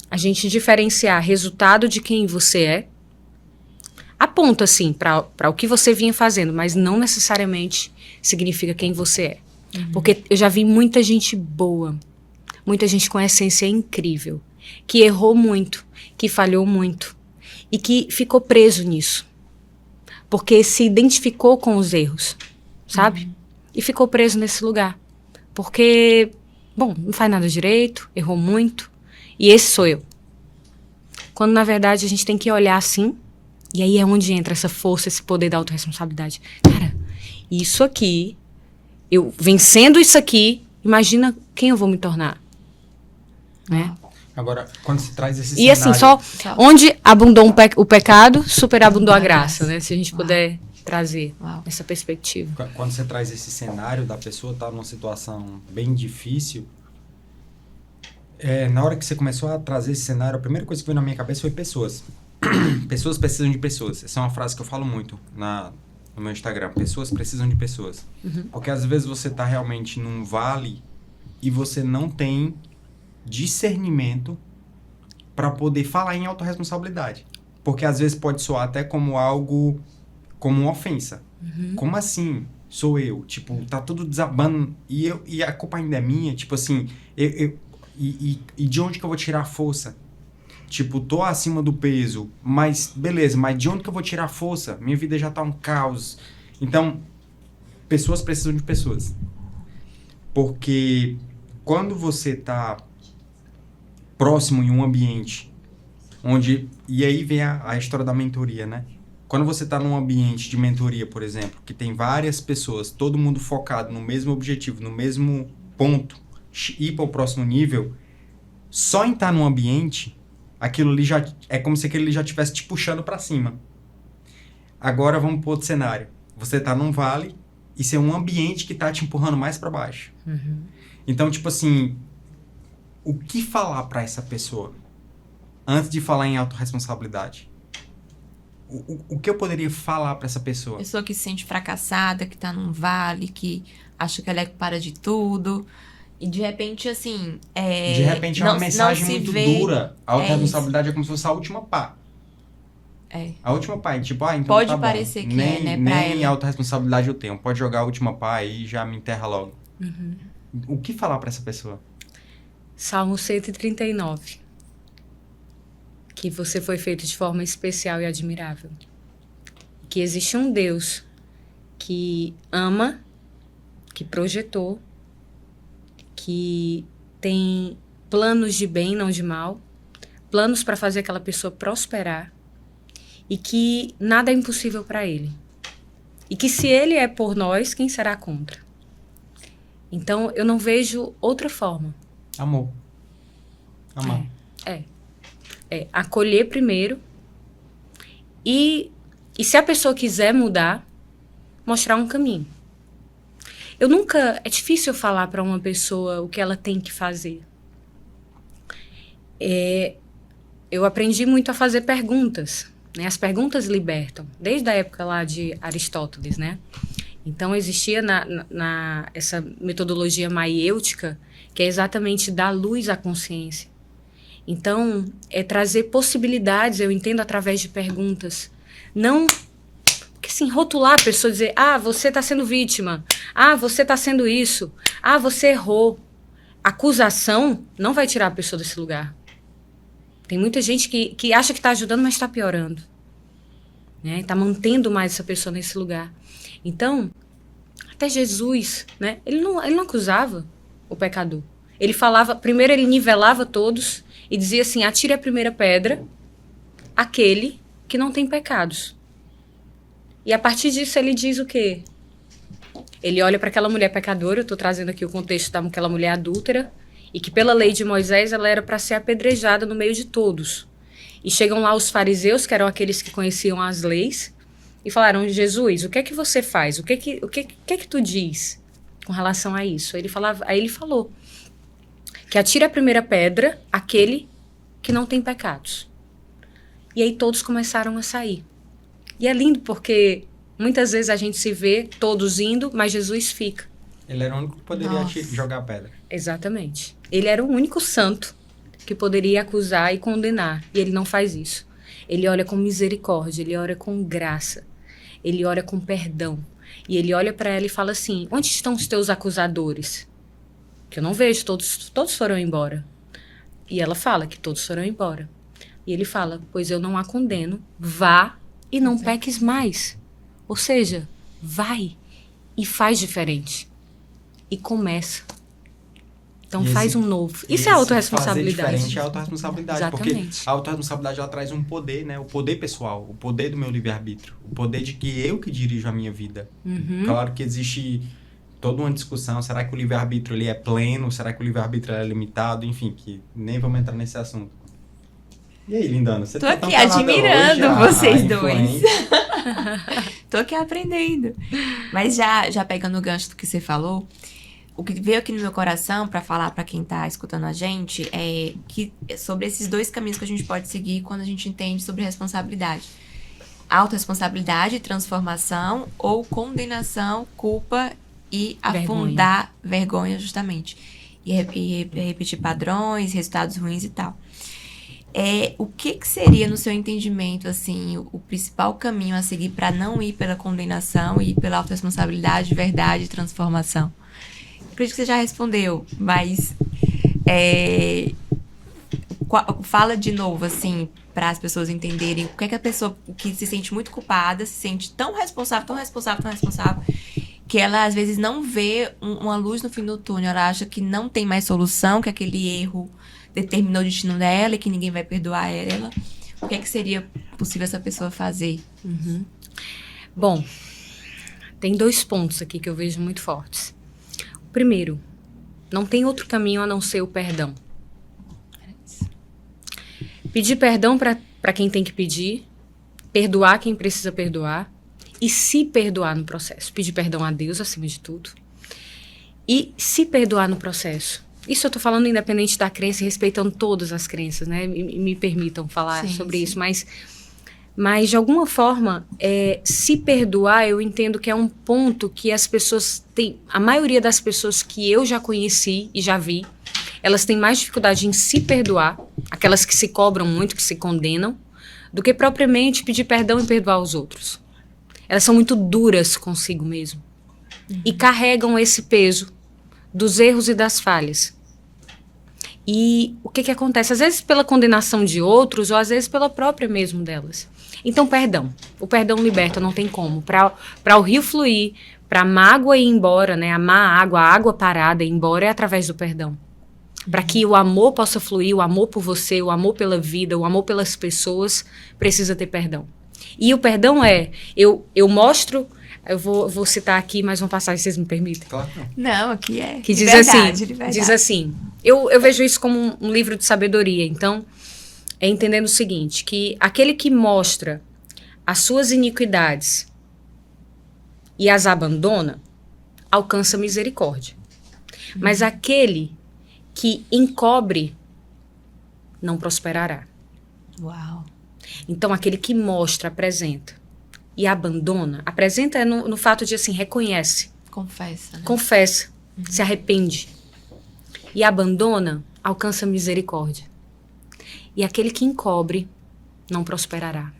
a gente diferenciar resultado de quem você é, aponta, assim, para o que você vinha fazendo, mas não necessariamente significa quem você é. Porque eu já vi muita gente boa, muita gente com essência incrível, que errou muito, que falhou muito e que ficou preso nisso. Porque se identificou com os erros, sabe? E ficou preso nesse lugar. Porque, bom, não faz nada direito, errou muito, e esse sou eu. Quando, na verdade, a gente tem que olhar assim, e aí é onde entra essa força, esse poder da autorresponsabilidade. Cara, isso aqui, eu vencendo isso aqui, imagina quem eu vou me tornar. Né?
Agora, quando se traz esse
E
cenário...
assim, só onde abundou o pecado, superabundou a graça, né? Se a gente puder trazer essa perspectiva.
Quando você traz esse cenário da pessoa estar numa situação bem difícil, na hora que você começou a trazer esse cenário, a primeira coisa que veio na minha cabeça foi pessoas. Pessoas precisam de pessoas. Essa é uma frase que eu falo muito no meu Instagram. Pessoas precisam de pessoas. Porque às vezes você tá realmente num vale e você não tem discernimento para poder falar em autorresponsabilidade. Porque às vezes pode soar até como algo, como uma ofensa. Como assim? Sou eu? Tipo, tá tudo desabando e a culpa ainda é minha? Tipo assim, e de onde que eu vou tirar a força? Tipo, tô acima do peso, mas beleza, mas de onde que eu vou tirar a força? Minha vida já tá um caos. Então, pessoas precisam de pessoas. Porque quando você tá próximo em um ambiente onde... E aí vem a história da mentoria, né? Quando você tá num ambiente de mentoria, por exemplo, que tem várias pessoas, todo mundo focado no mesmo objetivo, no mesmo ponto, ir para o próximo nível, só em estar num ambiente, aquilo ali já... É como se aquele ali já estivesse te puxando para cima. Agora vamos para outro cenário. Você tá num vale e ser um ambiente que tá te empurrando mais para baixo. Então, tipo assim, o que falar para essa pessoa antes de falar em autorresponsabilidade? O que eu poderia falar para essa pessoa?
Pessoa que se sente fracassada, que tá num vale, que acha que ela é culpada de tudo. E de repente, assim...
De repente é uma mensagem muito dura. A autorresponsabilidade é como se fosse a última pá. A última pá. Tipo, então
pode
tá
parecer
bom.
que
Nem,
é, né? Pra
nem
ela.
autorresponsabilidade eu tenho. Pode jogar a última pá aí e já me enterra logo. O que falar para essa pessoa?
Salmo 139. Que você foi feito de forma especial e admirável. Que existe um Deus que ama, que projetou, que tem planos de bem, não de mal, planos para fazer aquela pessoa prosperar e que nada é impossível para ele. E que se ele é por nós, quem será contra? Então, eu não vejo outra forma.
Amor. Amar.
É acolher primeiro e se a pessoa quiser mudar, mostrar um caminho. É difícil eu falar para uma pessoa o que ela tem que fazer. Eu aprendi muito a fazer perguntas, né? As perguntas libertam, desde a época lá de Aristóteles, né? Então existia essa metodologia maiêutica, que é exatamente dar luz à consciência. Então, é trazer possibilidades, eu entendo, através de perguntas. Não, porque assim, rotular a pessoa, dizer, você está sendo vítima, você está sendo isso, você errou. Acusação não vai tirar a pessoa desse lugar. Tem muita gente que acha que está ajudando, mas está piorando. Né? Está mantendo mais essa pessoa nesse lugar. Então, até Jesus, né? Ele não acusava o pecador. Ele falava, primeiro ele nivelava todos, e dizia assim, atire a primeira pedra, aquele que não tem pecados. E a partir disso ele diz o quê? Ele olha para aquela mulher pecadora, eu estou trazendo aqui o contexto daquela mulher adúltera, e que pela lei de Moisés ela era para ser apedrejada no meio de todos. E chegam lá os fariseus, que eram aqueles que conheciam as leis, e falaram, Jesus, o que é que você faz? O que é que tu diz com relação a isso? Aí ele falou, que atira a primeira pedra aquele que não tem pecados. E aí todos começaram a sair. E é lindo porque muitas vezes a gente se vê todos indo, mas Jesus fica.
Ele era o único que poderia jogar pedra.
Exatamente. Ele era o único santo que poderia acusar e condenar. E ele não faz isso. Ele olha com misericórdia, ele olha com graça, ele olha com perdão. E ele olha para ela e fala assim, onde estão os teus acusadores? Que eu não vejo, todos foram embora. E ela fala que todos foram embora. E ele fala, pois eu não a condeno, vá e não peques mais. Ou seja, vai e faz diferente. E começa. Então faz um novo. Isso é autorresponsabilidade.
Fazer diferente é autorresponsabilidade.
Exatamente.
Porque a autorresponsabilidade ela traz um poder, né? O poder pessoal, o poder do meu livre-arbítrio. O poder de que eu que dirijo a minha vida. Claro que existe toda uma discussão, será que o livre-arbítrio ele é pleno, será que o livre-arbítrio é limitado, enfim, que nem vamos entrar nesse assunto. E aí, lindana, você
tô
tá
aqui
tão
admirando
hoje,
vocês dois. Tô aqui aprendendo. Mas já pegando o gancho do que você falou, o que veio aqui no meu coração para falar para quem tá escutando a gente é que sobre esses dois caminhos que a gente pode seguir quando a gente entende sobre responsabilidade. Autorresponsabilidade, transformação, ou condenação, culpa e afundar vergonha justamente. E repetir padrões, resultados ruins e tal. O que seria, no seu entendimento, assim, o principal caminho a seguir para não ir pela condenação e ir pela autorresponsabilidade, verdade e transformação? Acredito que você já respondeu, mas fala de novo, assim, para as pessoas entenderem o que é que a pessoa que se sente muito culpada, se sente tão responsável, que ela às vezes não vê uma luz no fim do túnel, ela acha que não tem mais solução, que aquele erro determinou o destino dela e que ninguém vai perdoar ela. O que é que seria possível essa pessoa fazer?
Uhum. Bom, tem 2 pontos aqui que eu vejo muito fortes. O primeiro, não tem outro caminho a não ser o perdão. Pedir perdão para quem tem que pedir, perdoar quem precisa perdoar e se perdoar no processo. Pedir perdão a Deus acima de tudo e se perdoar no processo. Isso eu tô falando independente da crença e respeitando todas as crenças, né? Me permitam falar sobre isso, mas de alguma forma, se perdoar, eu entendo que é um ponto que as pessoas têm, a maioria das pessoas que eu já conheci e já vi, elas têm mais dificuldade em se perdoar, aquelas que se cobram muito, que se condenam, do que propriamente pedir perdão e perdoar os outros. Elas são muito duras consigo mesmo e carregam esse peso dos erros e das falhas. E o que acontece? Às vezes pela condenação de outros, ou às vezes pela própria mesmo delas. Então, perdão. O perdão liberta, não tem como. Para o rio fluir, para a mágoa ir embora, né? A água parada ir embora é através do perdão. Para que o amor possa fluir, o amor por você, o amor pela vida, o amor pelas pessoas, precisa ter perdão. E o perdão eu mostro... Eu vou citar aqui mais uma passagem, vocês me permitem?
Claro.
Não, aqui é
que diz diz assim, eu vejo isso como um livro de sabedoria, então é entendendo o seguinte, que aquele que mostra as suas iniquidades e as abandona, alcança misericórdia. Mas aquele que encobre, não prosperará.
Uau.
Então aquele que mostra, apresenta, e abandona, apresenta no fato de assim, reconhece.
Confessa, né?
Confessa, se arrepende. E abandona, alcança misericórdia. E aquele que encobre, não prosperará.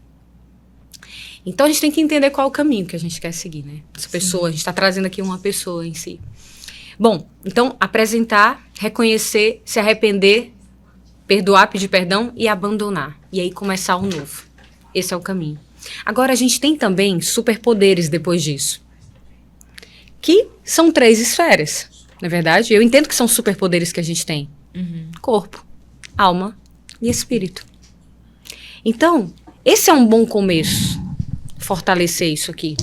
Então a gente tem que entender qual é o caminho que a gente quer seguir, né? Essa pessoa, a gente está trazendo aqui uma pessoa em si. Bom, então apresentar, reconhecer, se arrepender, perdoar, pedir perdão e abandonar. E aí começar um novo. Esse é o caminho. Agora, a gente tem também superpoderes depois disso, que são 3 esferas, não é verdade? Eu entendo que são superpoderes que a gente tem. Corpo, alma e espírito. Então, esse é um bom começo, fortalecer isso aqui.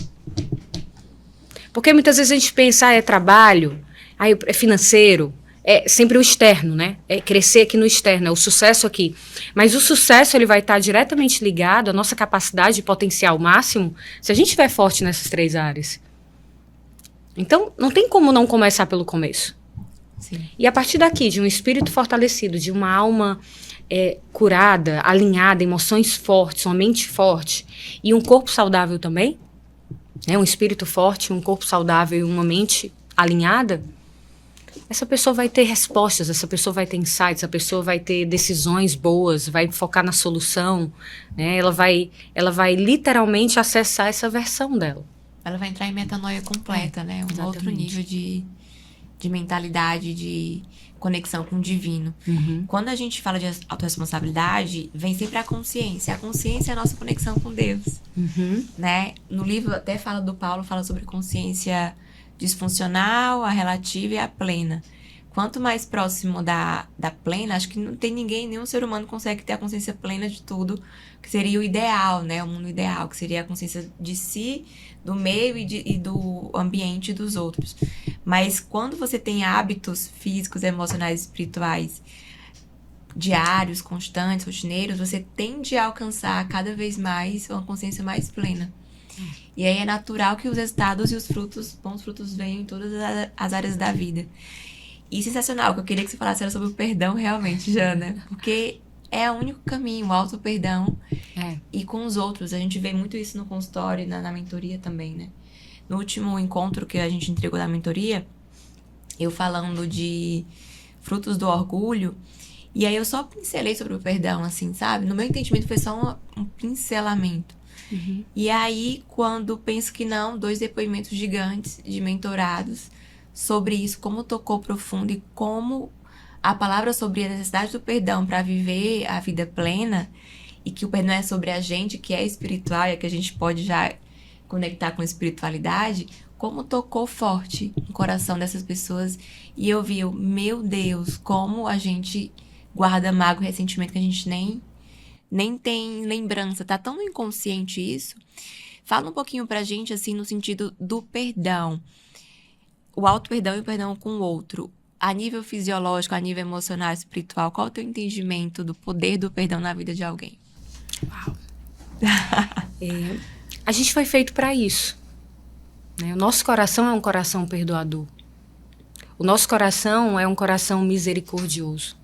Porque muitas vezes a gente pensa, é trabalho, é financeiro, é sempre o externo, né? É crescer aqui no externo, é o sucesso aqui. Mas o sucesso, ele vai estar diretamente ligado à nossa capacidade de potencial máximo se a gente estiver forte nessas 3 áreas. Então, não tem como não começar pelo começo.
Sim.
E a partir daqui, de um espírito fortalecido, de uma alma curada, alinhada, emoções fortes, uma mente forte e um corpo saudável também, né? Um espírito forte, um corpo saudável e uma mente alinhada, essa pessoa vai ter respostas, essa pessoa vai ter insights, essa pessoa vai ter decisões boas, vai focar na solução, né? Ela vai literalmente acessar essa versão dela.
Ela vai entrar em metanoia completa, né? Um outro nível de mentalidade, de conexão com o divino. Quando a gente fala de autorresponsabilidade, vem sempre a consciência. A consciência é a nossa conexão com Deus, né? No livro até fala do Paulo, fala sobre consciência disfuncional, a relativa e a plena. Quanto mais próximo da plena, acho que não tem ninguém, nenhum ser humano consegue ter a consciência plena de tudo, que seria o ideal, né? O mundo ideal, que seria a consciência de si, do meio e do ambiente dos outros. Mas quando você tem hábitos físicos, emocionais e espirituais diários, constantes, rotineiros, você tende a alcançar cada vez mais uma consciência mais plena. E aí é natural que os resultados e os frutos, bons frutos venham em todas as áreas da vida. E sensacional, o que eu queria que você falasse era sobre o perdão realmente, Jana. Porque é o único caminho, o auto-perdão. E com os outros, a gente vê muito isso no consultório e na mentoria também, né? No último encontro que a gente entregou na mentoria, eu falando de frutos do orgulho, e aí eu só pincelei sobre o perdão, assim, sabe? No meu entendimento foi só um pincelamento.
Uhum.
E aí, quando penso que não, 2 depoimentos gigantes de mentorados sobre isso, como tocou profundo e como a palavra sobre a necessidade do perdão para viver a vida plena, e que o perdão é sobre a gente, que é espiritual, e que a gente pode já conectar com a espiritualidade, como tocou forte no coração dessas pessoas. E eu vi, meu Deus, como a gente guarda mágoa e ressentimento que a gente nem tem lembrança, tá tão inconsciente isso. Fala um pouquinho pra gente, assim, no sentido do perdão. O auto-perdão e o perdão com o outro. A nível fisiológico, a nível emocional, espiritual, qual é o teu entendimento do poder do perdão na vida de alguém?
Uau! A gente foi feito para isso, né? O nosso coração é um coração perdoador. O nosso coração é um coração misericordioso.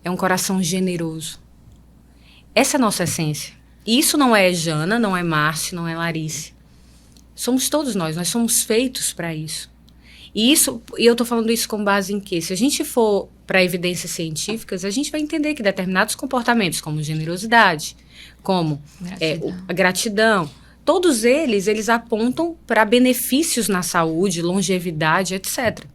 É um coração generoso. Essa é a nossa essência. E isso não é Jana, não é Márcio, não é Larice. Somos todos nós somos feitos para isso. E eu tô falando isso com base em quê? Se a gente for para evidências científicas, a gente vai entender que determinados comportamentos, como generosidade, como a gratidão, todos eles apontam para benefícios na saúde, longevidade, etc.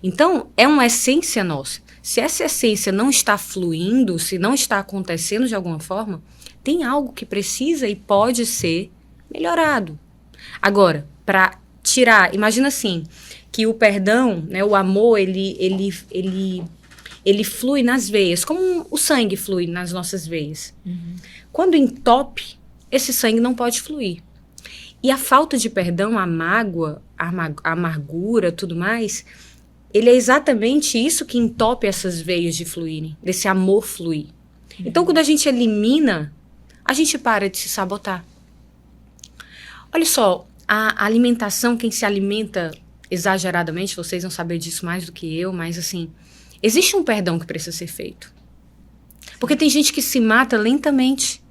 Então, é uma essência nossa. Se essa essência não está fluindo, se não está acontecendo de alguma forma, tem algo que precisa e pode ser melhorado. Agora, para tirar, imagina assim, que o perdão, né, o amor, ele flui nas veias, como o sangue flui nas nossas veias.
Uhum.
Quando entope, esse sangue não pode fluir. E a falta de perdão, a mágoa, a amargura, tudo mais, ele é exatamente isso que entope essas veias de fluírem, desse amor fluir. Uhum. Então, quando a gente elimina, a gente para de se sabotar. Olha só, a alimentação, quem se alimenta exageradamente, vocês vão saber disso mais do que eu, mas assim, existe um perdão que precisa ser feito. Porque tem gente que se mata lentamente,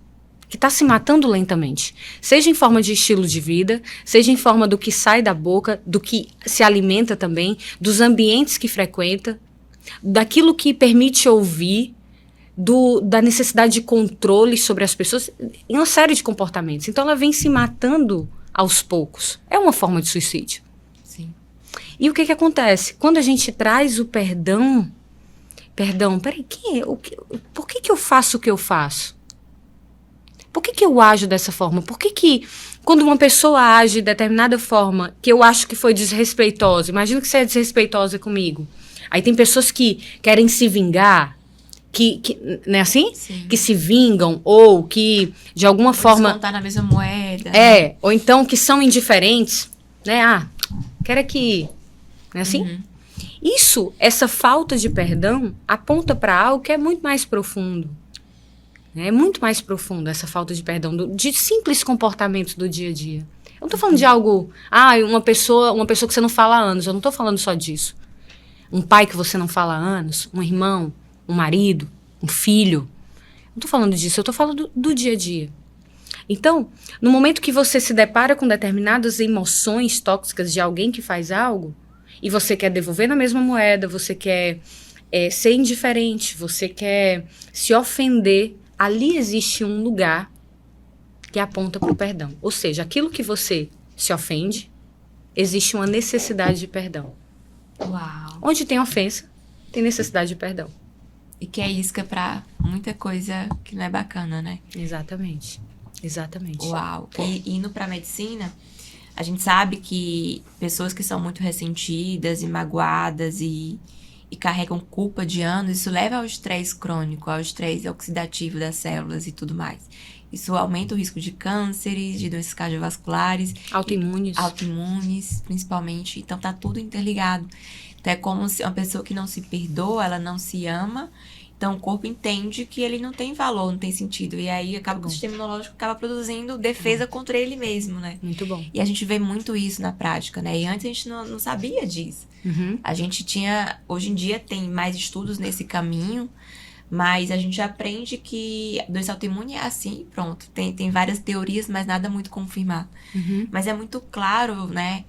que está se matando lentamente. Seja em forma de estilo de vida, seja em forma do que sai da boca, do que se alimenta também, dos ambientes que frequenta, daquilo que permite ouvir, da necessidade de controle sobre as pessoas, em uma série de comportamentos. Então ela vem se matando aos poucos. É uma forma de suicídio.
Sim.
E o que acontece? Quando a gente traz o perdão, peraí, por que eu faço o que eu faço? Por que eu ajo dessa forma? Por que quando uma pessoa age de determinada forma que eu acho que foi desrespeitosa, imagina que você é desrespeitosa comigo, aí tem pessoas que querem se vingar, não é assim?
Sim.
Que se vingam ou que de alguma forma
descontar na mesma moeda.
Ou então que são indiferentes, né? Quero aqui, não é assim?
Uhum.
Essa falta de perdão aponta para algo que é muito mais profundo. É muito mais profundo essa falta de perdão, de simples comportamentos do dia a dia. Eu não tô falando de algo, uma pessoa que você não fala há anos, eu não tô falando só disso. Um pai que você não fala há anos, um irmão, um marido, um filho. Não tô falando disso, eu tô falando do dia a dia. Então, no momento que você se depara com determinadas emoções tóxicas de alguém que faz algo, e você quer devolver na mesma moeda, você quer ser indiferente, você quer se ofender, ali existe um lugar que aponta para o perdão. Ou seja, aquilo que você se ofende, existe uma necessidade de perdão.
Uau.
Onde tem ofensa, tem necessidade de perdão.
E que é isca pra muita coisa que não é bacana, né?
Exatamente.
Uau. E indo pra medicina, a gente sabe que pessoas que são muito ressentidas e magoadas e carregam culpa de anos, isso leva ao estresse crônico, ao estresse oxidativo das células e tudo mais. Isso aumenta o risco de cânceres, de doenças cardiovasculares. Autoimunes, principalmente. Então, tá tudo interligado. Então, é como se uma pessoa que não se perdoa, ela não se ama Então, o corpo entende que ele não tem valor, não tem sentido. E aí, acaba que o sistema imunológico acaba produzindo defesa contra ele mesmo, né?
Muito bom.
E a gente vê muito isso na prática, né? E antes a gente não sabia disso. A gente tinha... Hoje em dia tem mais estudos nesse caminho, mas a gente aprende que a doença autoimune é assim, pronto. Tem várias teorias, mas nada muito confirmado. Mas é muito claro, né?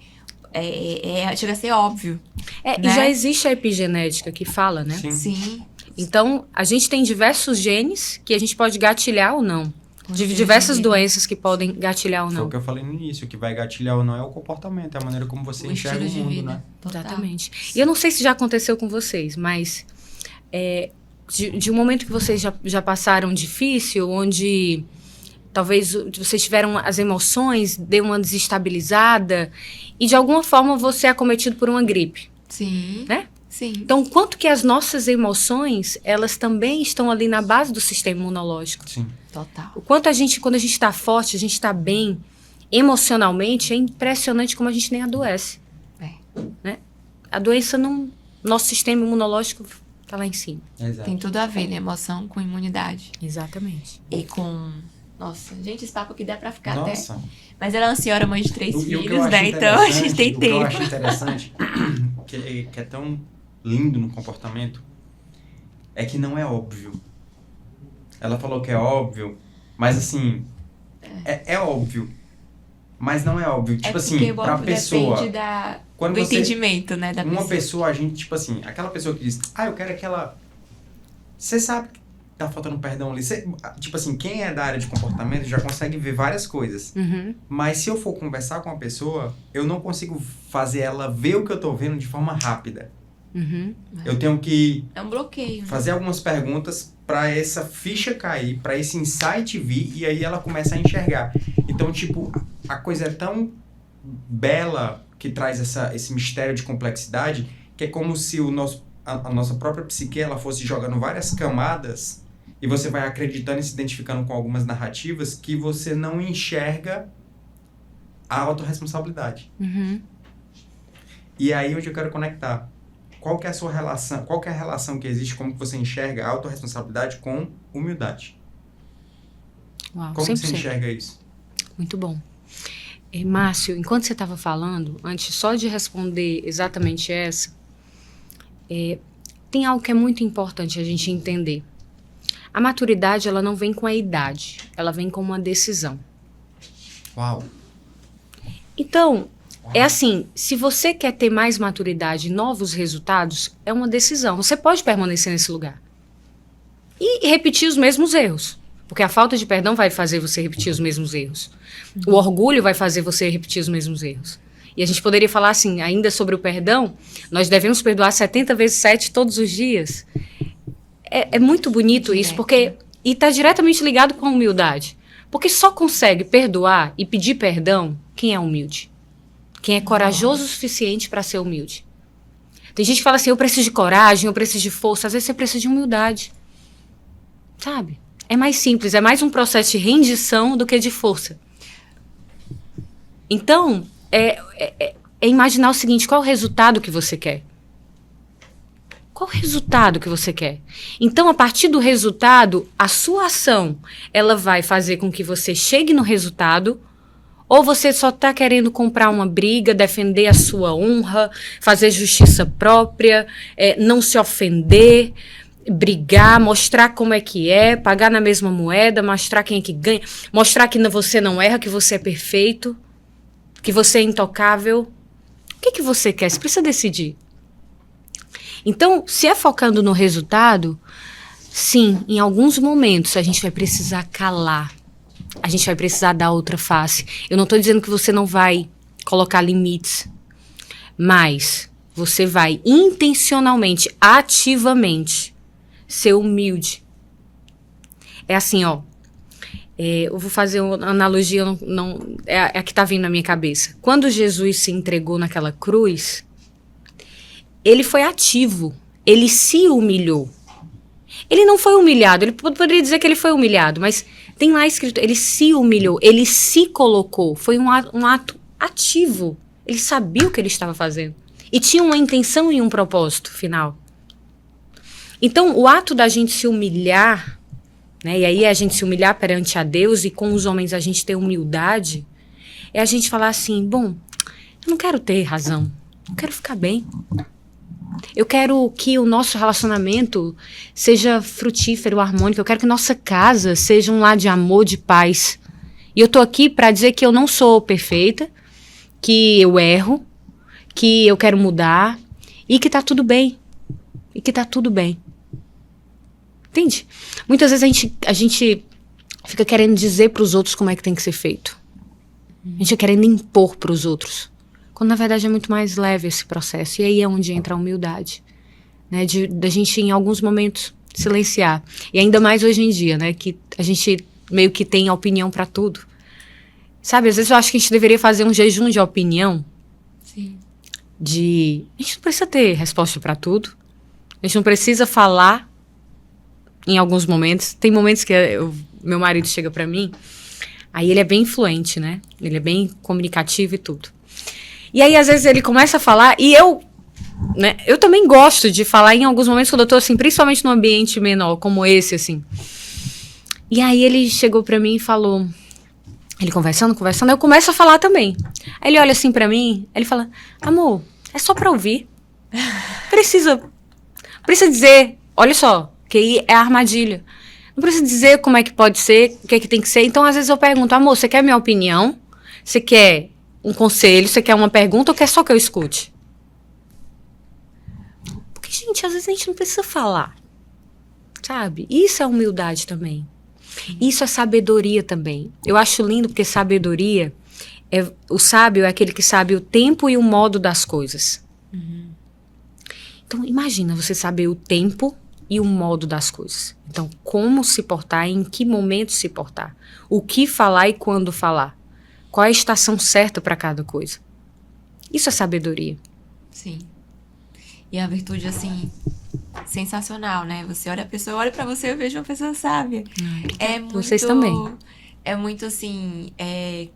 Chega a ser óbvio.
E
né?
já existe a epigenética que fala, né?
Sim.
Então, a gente tem diversos genes que a gente pode gatilhar ou não. De diversas doenças que podem gatilhar ou
Foi
não.
o que eu falei no início, o que vai gatilhar ou não é o comportamento, é a maneira como você enxerga o
estilo de
mundo,
vida.
né?
Total.
Exatamente. E eu não sei se já aconteceu com vocês, mas de um momento que vocês já passaram difícil, onde talvez vocês tiveram as emoções, deu uma desestabilizada, e de alguma forma você é acometido por uma gripe,
Sim.
né?
Sim.
Então, quanto que as nossas emoções, elas também estão ali na base do sistema imunológico.
Sim.
Total.
O quanto quando a gente está forte, a gente está bem emocionalmente, é impressionante como a gente nem adoece. Né? A doença não... Nosso sistema imunológico está lá em cima.
Exato.
Tem tudo a ver, né? Emoção com imunidade.
Exatamente.
E com... Nossa, gente, esse papo aqui dá pra ficar
Nossa.
até... Mas ela é uma senhora mãe de 3
E o que eu
filhos,
acho
né? Então a gente tem
o que eu
tempo.
acho interessante, que é tão lindo no comportamento, é que não é óbvio. Ela falou que é óbvio, mas assim, é óbvio, mas não é óbvio. Tipo assim, pra pessoa...
Depende
quando
do
você,
entendimento, né, da
uma
pessoa.
pessoa, a gente, tipo assim, aquela pessoa que diz, eu quero aquela... Você sabe que tá faltando perdão ali. Tipo assim, quem é da área de comportamento já consegue ver várias coisas. Mas se eu for conversar com a pessoa, eu não consigo fazer ela ver o que eu tô vendo de forma rápida. Eu tenho que
É um bloqueio.
fazer algumas perguntas para essa ficha cair, para esse insight vir, e aí ela começa a enxergar. Então, tipo, a coisa é tão bela que traz esse mistério de complexidade, que é como se a nossa própria psique ela fosse jogando várias camadas, e você vai acreditando e se identificando com algumas narrativas que você não enxerga a autorresponsabilidade. E aí onde eu quero conectar. Qual que é a sua relação? Qual que é a relação que existe, como que você enxerga a autorresponsabilidade com humildade?
Uau,
Como
100%.
você enxerga isso?
Muito bom. Márcio, enquanto você estava falando, antes só de responder exatamente essa, tem algo que é muito importante a gente entender. A maturidade, ela não vem com a idade, ela vem com uma decisão.
Uau!
Então, é assim, se você quer ter mais maturidade e novos resultados, é uma decisão. Você pode permanecer nesse lugar. E repetir os mesmos erros. Porque a falta de perdão vai fazer você repetir os mesmos erros. O orgulho vai fazer você repetir os mesmos erros. E a gente poderia falar assim, ainda sobre o perdão, nós devemos perdoar 70 vezes 7 todos os dias. É muito bonito isso, porque... E está diretamente ligado com a humildade. Porque só consegue perdoar e pedir perdão quem é humilde. Quem é corajoso o suficiente para ser humilde. Tem gente que fala assim, eu preciso de coragem, eu preciso de força. Às vezes você precisa de humildade. Sabe? É mais simples, é mais um processo de rendição do que de força. Então, é imaginar o seguinte, qual é o resultado que você quer? Qual o resultado que você quer? Então, a partir do resultado, a sua ação, ela vai fazer com que você chegue no resultado, ou você só está querendo comprar uma briga, defender a sua honra, fazer justiça própria, não se ofender, brigar, mostrar como é que é, pagar na mesma moeda, mostrar quem é que ganha, mostrar que você não erra, que você é perfeito, que você é intocável. O que você quer? Você precisa decidir. Então, se é focando no resultado, sim, em alguns momentos a gente vai precisar calar. A gente vai precisar dar outra face. Eu não estou dizendo que você não vai colocar limites, mas você vai intencionalmente, ativamente, ser humilde. É assim, ó. Eu vou fazer uma analogia, é a que está vindo na minha cabeça. Quando Jesus se entregou naquela cruz, ele foi ativo, ele se humilhou. Ele não foi humilhado, ele poderia dizer que ele foi humilhado, mas tem lá escrito, ele se humilhou, ele se colocou, foi um ato ativo. Ele sabia o que ele estava fazendo e tinha uma intenção e um propósito final. Então, o ato da gente se humilhar, né? E aí a gente se humilhar perante a Deus e com os homens a gente ter humildade, é a gente falar assim, bom, eu não quero ter razão, eu quero ficar bem. Eu quero que o nosso relacionamento seja frutífero, harmônico. Eu quero que nossa casa seja um lar de amor, de paz. E eu tô aqui para dizer que eu não sou perfeita, que eu erro, que eu quero mudar e que tá tudo bem. E que tá tudo bem. Entende? Muitas vezes a gente fica querendo dizer para os outros como é que tem que ser feito. A gente fica querendo impor para os outros. Quando na verdade é muito mais leve esse processo. E aí é onde entra a humildade, né? Da gente em alguns momentos silenciar. E ainda mais hoje em dia, né? Que a gente meio que tem opinião para tudo. Sabe, às vezes eu acho que a gente deveria fazer um jejum de opinião.
Sim.
A gente não precisa ter resposta para tudo. A gente não precisa falar em alguns momentos. Tem momentos que meu marido chega para mim, aí ele é bem influente, né? Ele é bem comunicativo e tudo. E aí, às vezes, ele começa a falar, e né, eu também gosto de falar em alguns momentos quando eu tô, assim, principalmente num ambiente menor, como esse, assim. E aí, ele chegou pra mim e falou, ele conversando, eu começo a falar também. Aí ele olha assim pra mim, ele fala, amor, é só pra ouvir. Precisa dizer, olha só, que aí é a armadilha. Não precisa dizer como é que pode ser, o que é que tem que ser. Então, às vezes, eu pergunto, amor, você quer minha opinião? Você quer um conselho, você quer uma pergunta ou quer só que eu escute? Porque, gente, às vezes a gente não precisa falar, sabe? Isso é humildade também. Isso é sabedoria também. Eu acho lindo porque sabedoria, o sábio é aquele que sabe o tempo e o modo das coisas. Então, imagina você saber o tempo e o modo das coisas. Então, como se portar, em que momento se portar, o que falar e quando falar. Qual é a estação certa para cada coisa? Isso é sabedoria.
Sim. E a virtude, assim, sensacional, né? Você olha a pessoa, eu olho pra você, eu vejo uma pessoa sábia. É muito...
Vocês também.
É muito, assim, é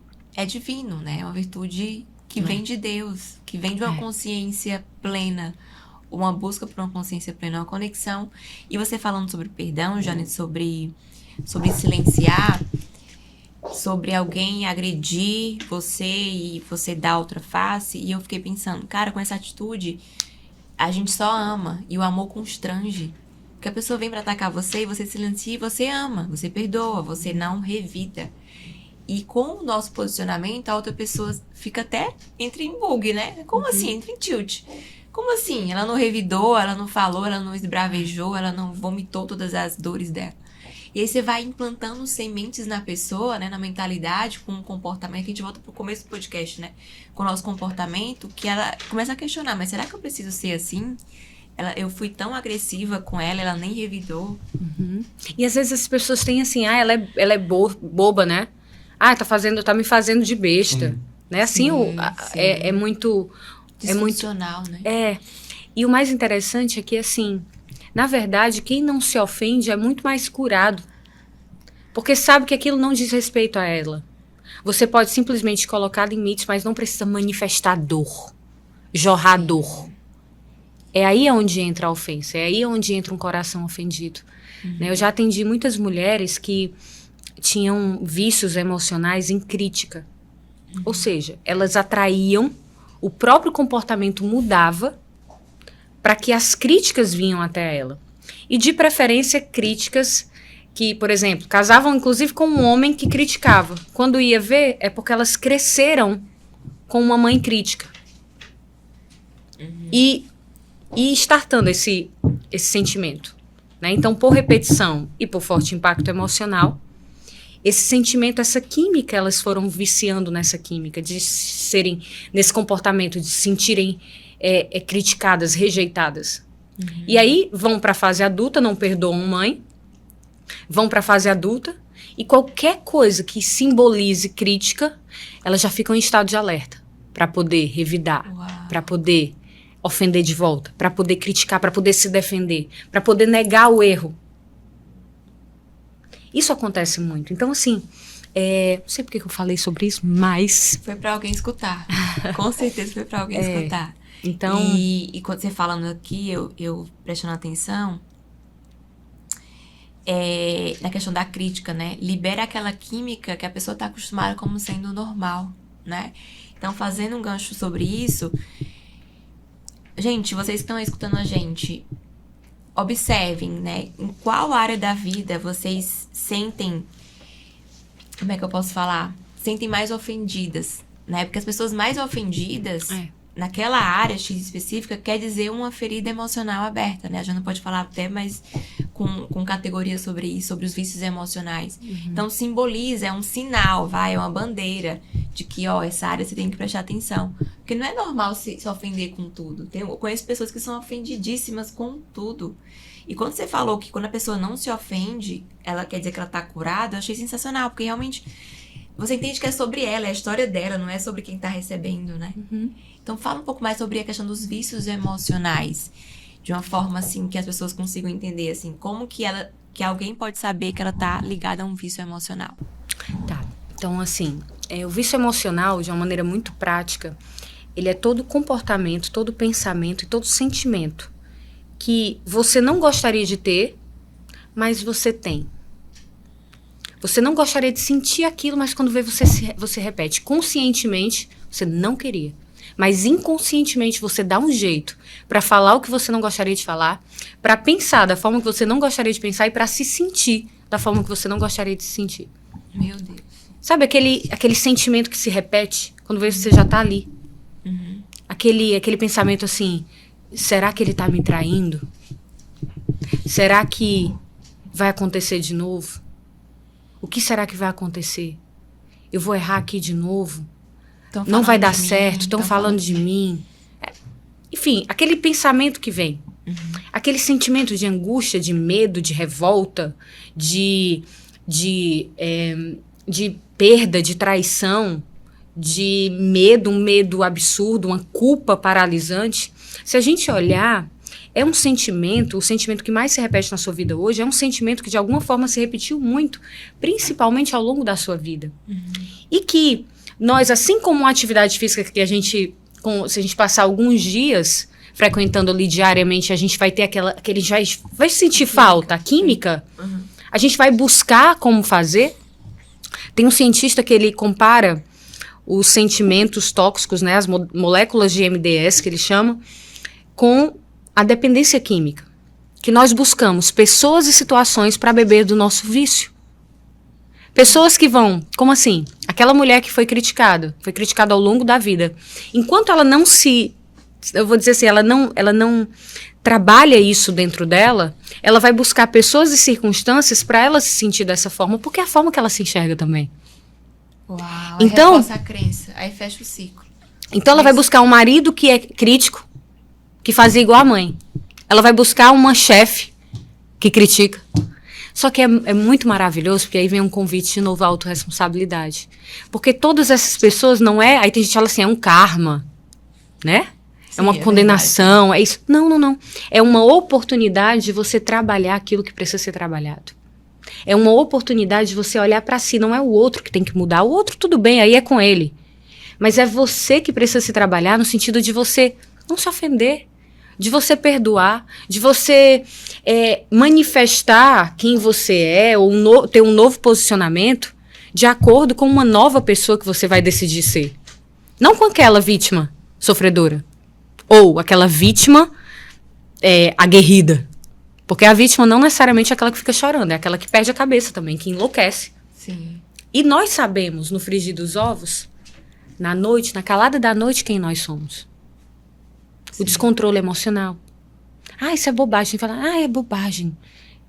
divino, né? É uma virtude que vem de Deus, que vem de uma consciência plena, uma busca por uma consciência plena, uma conexão. E você falando sobre perdão, Jane, sobre silenciar, sobre alguém agredir você e você dar outra face, e eu fiquei pensando, cara, com essa atitude a gente só ama, e o amor constrange, porque a pessoa vem pra atacar você e você silencia e você ama, você perdoa, você não revida. E com o nosso posicionamento, a outra pessoa fica até entra em bug, né? Como assim? Entra em tilt. Como assim? Ela não revidou, ela não falou, ela não esbravejou, ela não vomitou todas as dores dela. E aí você vai implantando sementes na pessoa, né, na mentalidade, com o comportamento, que a gente volta pro começo do podcast, né, com o nosso comportamento, que ela começa a questionar, mas será que eu preciso ser assim? Eu fui tão agressiva com ela nem revidou.
E às vezes as pessoas têm assim, ela é boba, né? Tá me fazendo de besta. Né? Assim,
Sim.
É muito...
Disfuncional, né?
E o mais interessante é que, assim, na verdade, quem não se ofende é muito mais curado. Porque sabe que aquilo não diz respeito a ela. Você pode simplesmente colocar limites, mas não precisa manifestar dor, jorrar dor. É aí onde entra a ofensa, é aí onde entra um coração ofendido. Né? Eu já atendi muitas mulheres que tinham vícios emocionais em crítica. Ou seja, elas atraíam, o próprio comportamento mudava para que as críticas vinham até ela. E de preferência críticas que, por exemplo, casavam inclusive com um homem que criticava. Quando ia ver, é porque elas cresceram com uma mãe crítica. E startando esse sentimento. Né? Então, por repetição e por forte impacto emocional, esse sentimento, essa química, elas foram viciando nessa química, de serem nesse comportamento, de se sentirem criticadas, rejeitadas. E aí vão para a fase adulta, não perdoam mãe, vão para a fase adulta e qualquer coisa que simbolize crítica, elas já ficam em estado de alerta para poder revidar, para poder ofender de volta, para poder criticar, para poder se defender, para poder negar o erro. Isso acontece muito. Então, assim, não sei por que eu falei sobre isso, mas...
Foi pra alguém escutar. Com certeza foi pra alguém escutar.
Então...
E quando você falando aqui, eu prestando atenção, na questão da crítica, né? Libera aquela química que a pessoa está acostumada como sendo normal, né? Então, fazendo um gancho sobre isso, gente, vocês que estão escutando a gente, observem, né? Em qual área da vida vocês sentem, como é que eu posso falar? Sentem mais ofendidas, né? Porque as pessoas mais ofendidas, naquela área X específica, quer dizer uma ferida emocional aberta, né? A gente não pode falar até mais com categoria sobre isso, sobre os vícios emocionais. Então, simboliza, é um sinal, é uma bandeira de que, essa área você tem que prestar atenção. Porque não é normal se ofender com tudo. Eu conheço pessoas que são ofendidíssimas com tudo. E quando você falou que quando a pessoa não se ofende, ela quer dizer que ela tá curada, eu achei sensacional, porque realmente você entende que é sobre ela, é a história dela, não é sobre quem tá recebendo, né? Então, fala um pouco mais sobre a questão dos vícios emocionais, de uma forma, assim, que as pessoas consigam entender, assim, como que alguém pode saber que ela tá ligada a um vício emocional.
Tá, então, assim, o vício emocional, de uma maneira muito prática, ele é todo comportamento, todo pensamento e todo sentimento que você não gostaria de ter, mas você tem. Você não gostaria de sentir aquilo, mas quando vê você repete conscientemente, você não queria. Mas inconscientemente você dá um jeito para falar o que você não gostaria de falar, para pensar da forma que você não gostaria de pensar e para se sentir da forma que você não gostaria de se sentir.
Meu Deus.
Sabe aquele sentimento que se repete quando você já tá ali? Aquele pensamento assim, será que ele tá me traindo? Será que vai acontecer de novo? O que será que vai acontecer? Eu vou errar aqui de novo? Não vai dar certo? Estão falando de mim? Enfim, aquele pensamento que vem. Aquele sentimento de angústia, de medo, de revolta, de perda, de traição, de medo, um medo absurdo, uma culpa paralisante. Se a gente olhar, é um sentimento, o sentimento que mais se repete na sua vida hoje, é um sentimento que de alguma forma se repetiu muito, principalmente ao longo da sua vida. E que nós, assim como uma atividade física que a gente, se a gente passar alguns dias frequentando ali diariamente, a gente vai ter aquele vai sentir falta, a química, a gente vai buscar como fazer. Tem um cientista que ele compara os sentimentos tóxicos, né, as moléculas de MDS, que ele chama, com a dependência química, que nós buscamos pessoas e situações para beber do nosso vício. Pessoas que vão, como assim? Aquela mulher que foi criticada ao longo da vida. Enquanto ela não eu vou dizer assim, ela não trabalha isso dentro dela, ela vai buscar pessoas e circunstâncias para ela se sentir dessa forma, porque é a forma que ela se enxerga também.
Uau,
então,
reforça a crença, aí fecha o ciclo.
Então ela vai buscar um marido que é crítico, que fazia igual a mãe. Ela vai buscar uma chefe que critica. Só que é muito maravilhoso, porque aí vem um convite de novo à autorresponsabilidade. Porque todas essas pessoas não é... Aí tem gente que fala assim, é um karma, né? Sim, é uma condenação, verdade. É isso. Não. É uma oportunidade de você trabalhar aquilo que precisa ser trabalhado. É uma oportunidade de você olhar para si. Não é o outro que tem que mudar. O outro, tudo bem, aí é com ele. Mas é você que precisa se trabalhar no sentido de você não se ofender, de você perdoar, de você manifestar quem você é, ou ter um novo posicionamento de acordo com uma nova pessoa que você vai decidir ser. Não com aquela vítima sofredora. Ou aquela vítima aguerrida. Porque a vítima não necessariamente é aquela que fica chorando, é aquela que perde a cabeça também, que enlouquece.
Sim.
E nós sabemos, no frigir dos ovos, na noite, na calada da noite, quem nós somos. Sim. O descontrole emocional. Isso é bobagem. Fala, é bobagem.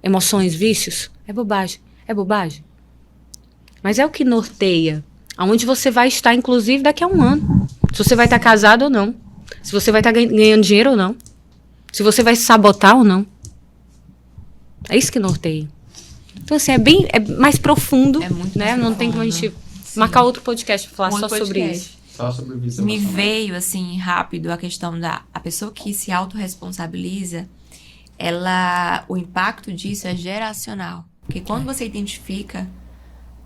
Emoções, vícios, é bobagem. É bobagem. Mas é o que norteia aonde você vai estar, inclusive, daqui a um ano. Se você vai estar casado ou não. Se você vai estar ganhando dinheiro ou não. Se você vai se sabotar ou não. É isso que norteia. Então, assim, é mais profundo. É muito, né? Não tem como a gente marcar outro podcast pra falar só sobre isso.
Só sobre vício
Me
emocional.
veio, assim, rápido a questão a pessoa que se autorresponsabiliza, o impacto disso é geracional. Porque quando você identifica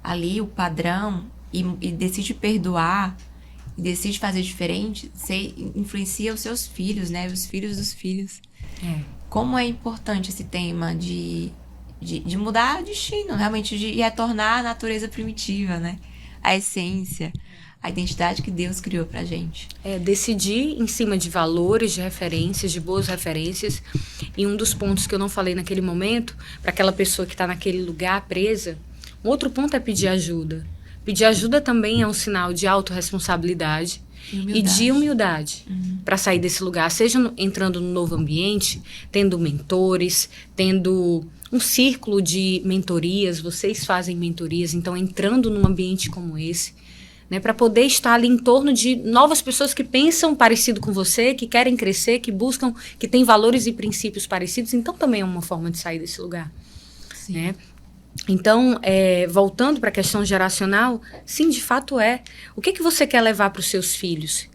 ali o padrão e decide perdoar, e decide fazer diferente, você influencia os seus filhos, né? Os filhos dos filhos. Como é importante esse tema de de mudar o destino, realmente de retornar à natureza primitiva, né? A essência, a identidade que Deus criou pra gente.
Decidir em cima de valores, de referências, de boas referências. E um dos pontos que eu não falei naquele momento, para aquela pessoa que está naquele lugar presa, um outro ponto é pedir ajuda. Pedir ajuda também é um sinal de autorresponsabilidade e de humildade para sair desse lugar, seja entrando no novo ambiente, tendo mentores, tendo um círculo de mentorias, vocês fazem mentorias, então entrando num ambiente como esse, né, para poder estar ali em torno de novas pessoas que pensam parecido com você, que querem crescer, que buscam, que têm valores e princípios parecidos, então também é uma forma de sair desse lugar.
Sim.
Né? Então, voltando para a questão geracional, sim, de fato é. O que você quer levar para os seus filhos?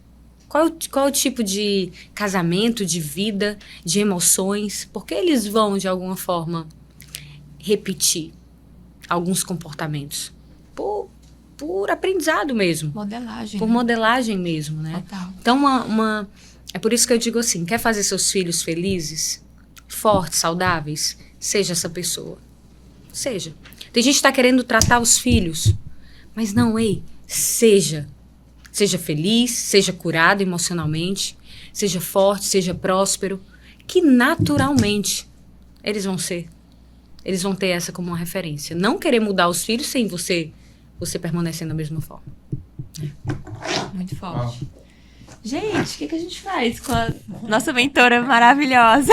Qual é o tipo de casamento, de vida, de emoções? Porque eles vão, de alguma forma, repetir alguns comportamentos. Por aprendizado mesmo.
Modelagem.
Por modelagem mesmo, né?
Total.
Então, é por isso que eu digo assim, quer fazer seus filhos felizes, fortes, saudáveis? Seja essa pessoa. Seja. Tem gente que está querendo tratar os filhos, mas não, seja. Seja feliz, seja curado emocionalmente, seja forte, seja próspero, que naturalmente eles vão ser. Eles vão ter essa como uma referência. Não querer mudar os filhos sem você permanecer da mesma forma.
Muito forte. Gente, o que a gente faz com a nossa mentora maravilhosa?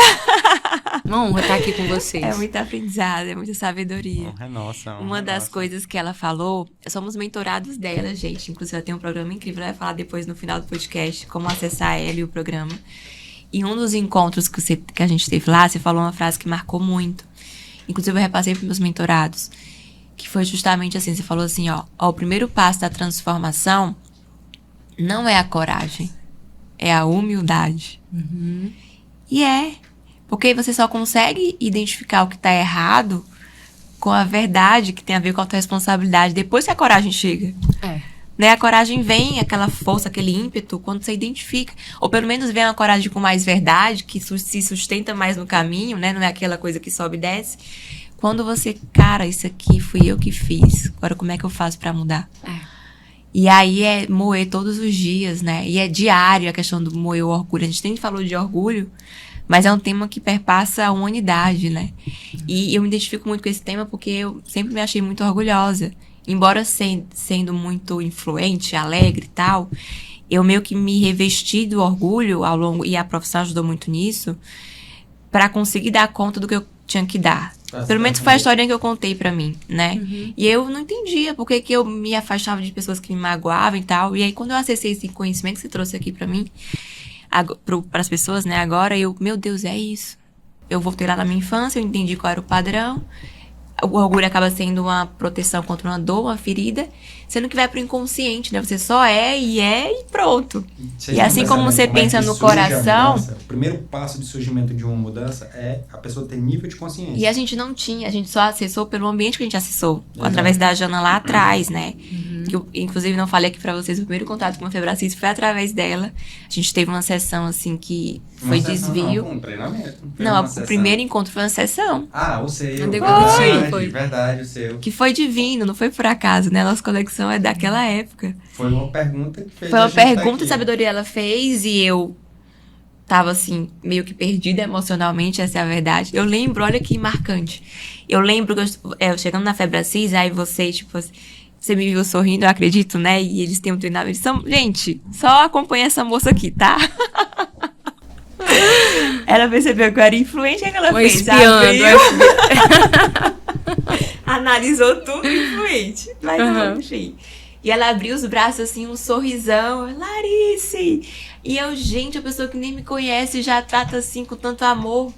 Uma honra estar aqui com vocês.
É muito aprendizado, é muita sabedoria.
Nossa.
Uma das coisas que ela falou, somos mentorados dela, gente. Inclusive, ela tem um programa incrível. Ela vai falar depois no final do podcast como acessar ela e o programa. E um dos encontros que a gente teve lá, você falou uma frase que marcou muito. Inclusive, eu repassei para meus mentorados. Que foi justamente assim, você falou assim, o primeiro passo da transformação não é a coragem, é a humildade.
Uhum.
E porque você só consegue identificar o que está errado com a verdade que tem a ver com a autorresponsabilidade depois que a coragem chega. Né? A coragem vem, aquela força, aquele ímpeto, quando você identifica. Ou pelo menos vem uma coragem com mais verdade, que se sustenta mais no caminho, né? Não é aquela coisa que sobe e desce. Quando você, cara, isso aqui fui eu que fiz. Agora como é que eu faço pra mudar? E aí é moer todos os dias, né? E é diário a questão do moer o orgulho. A gente nem falou de orgulho, mas é um tema que perpassa a humanidade, né? E eu me identifico muito com esse tema porque eu sempre me achei muito orgulhosa. Embora sendo muito influente, alegre e tal, eu meio que me revesti do orgulho ao longo, e a profissão ajudou muito nisso, pra conseguir dar conta do que eu tinha que dar. Pelo menos foi a historinha que eu contei pra mim, né?
Uhum.
E eu não entendia por que eu me afastava de pessoas que me magoavam e tal. E aí, quando eu acessei esse conhecimento que você trouxe aqui pra mim, pras pessoas, né? Agora, meu Deus, é isso. Eu voltei lá na minha infância, eu entendi qual era o padrão. O orgulho acaba sendo uma proteção contra uma dor, uma ferida, sendo que vai pro inconsciente, né? Você só e pronto.
Vocês
E assim como você pensa no coração...
O primeiro passo de surgimento de uma mudança é a pessoa ter nível de consciência.
E a gente não tinha, a gente só acessou pelo ambiente que a gente acessou. Através da Jana lá atrás, né? Que eu, inclusive, não falei aqui pra vocês, o primeiro contato com a Febracis foi através dela. A gente teve uma sessão, assim, que foi desvio.
Não, um treinamento.
Não, o primeiro encontro foi uma sessão.
O seu.
Foi.
Verdade, o seu.
Que foi divino, não foi por acaso, né? Nossa conexão é daquela época.
Foi uma pergunta que fez.
Foi uma pergunta de sabedoria ela fez e eu tava assim, meio que perdida emocionalmente, essa é a verdade. Eu lembro, olha que marcante. Eu lembro que eu chegando na Febracis, aí você, tipo assim, você me viu sorrindo, eu acredito, né? E eles têm um treinamento. Eles são, gente, só acompanha essa moça aqui, tá? Ela percebeu que eu era influente, o que ela fez?
Espiando.
Analisou tudo influente. Mas enfim. E ela abriu os braços assim, um sorrisão. Larice! E eu, gente, a pessoa que nem me conhece já trata assim com tanto amor,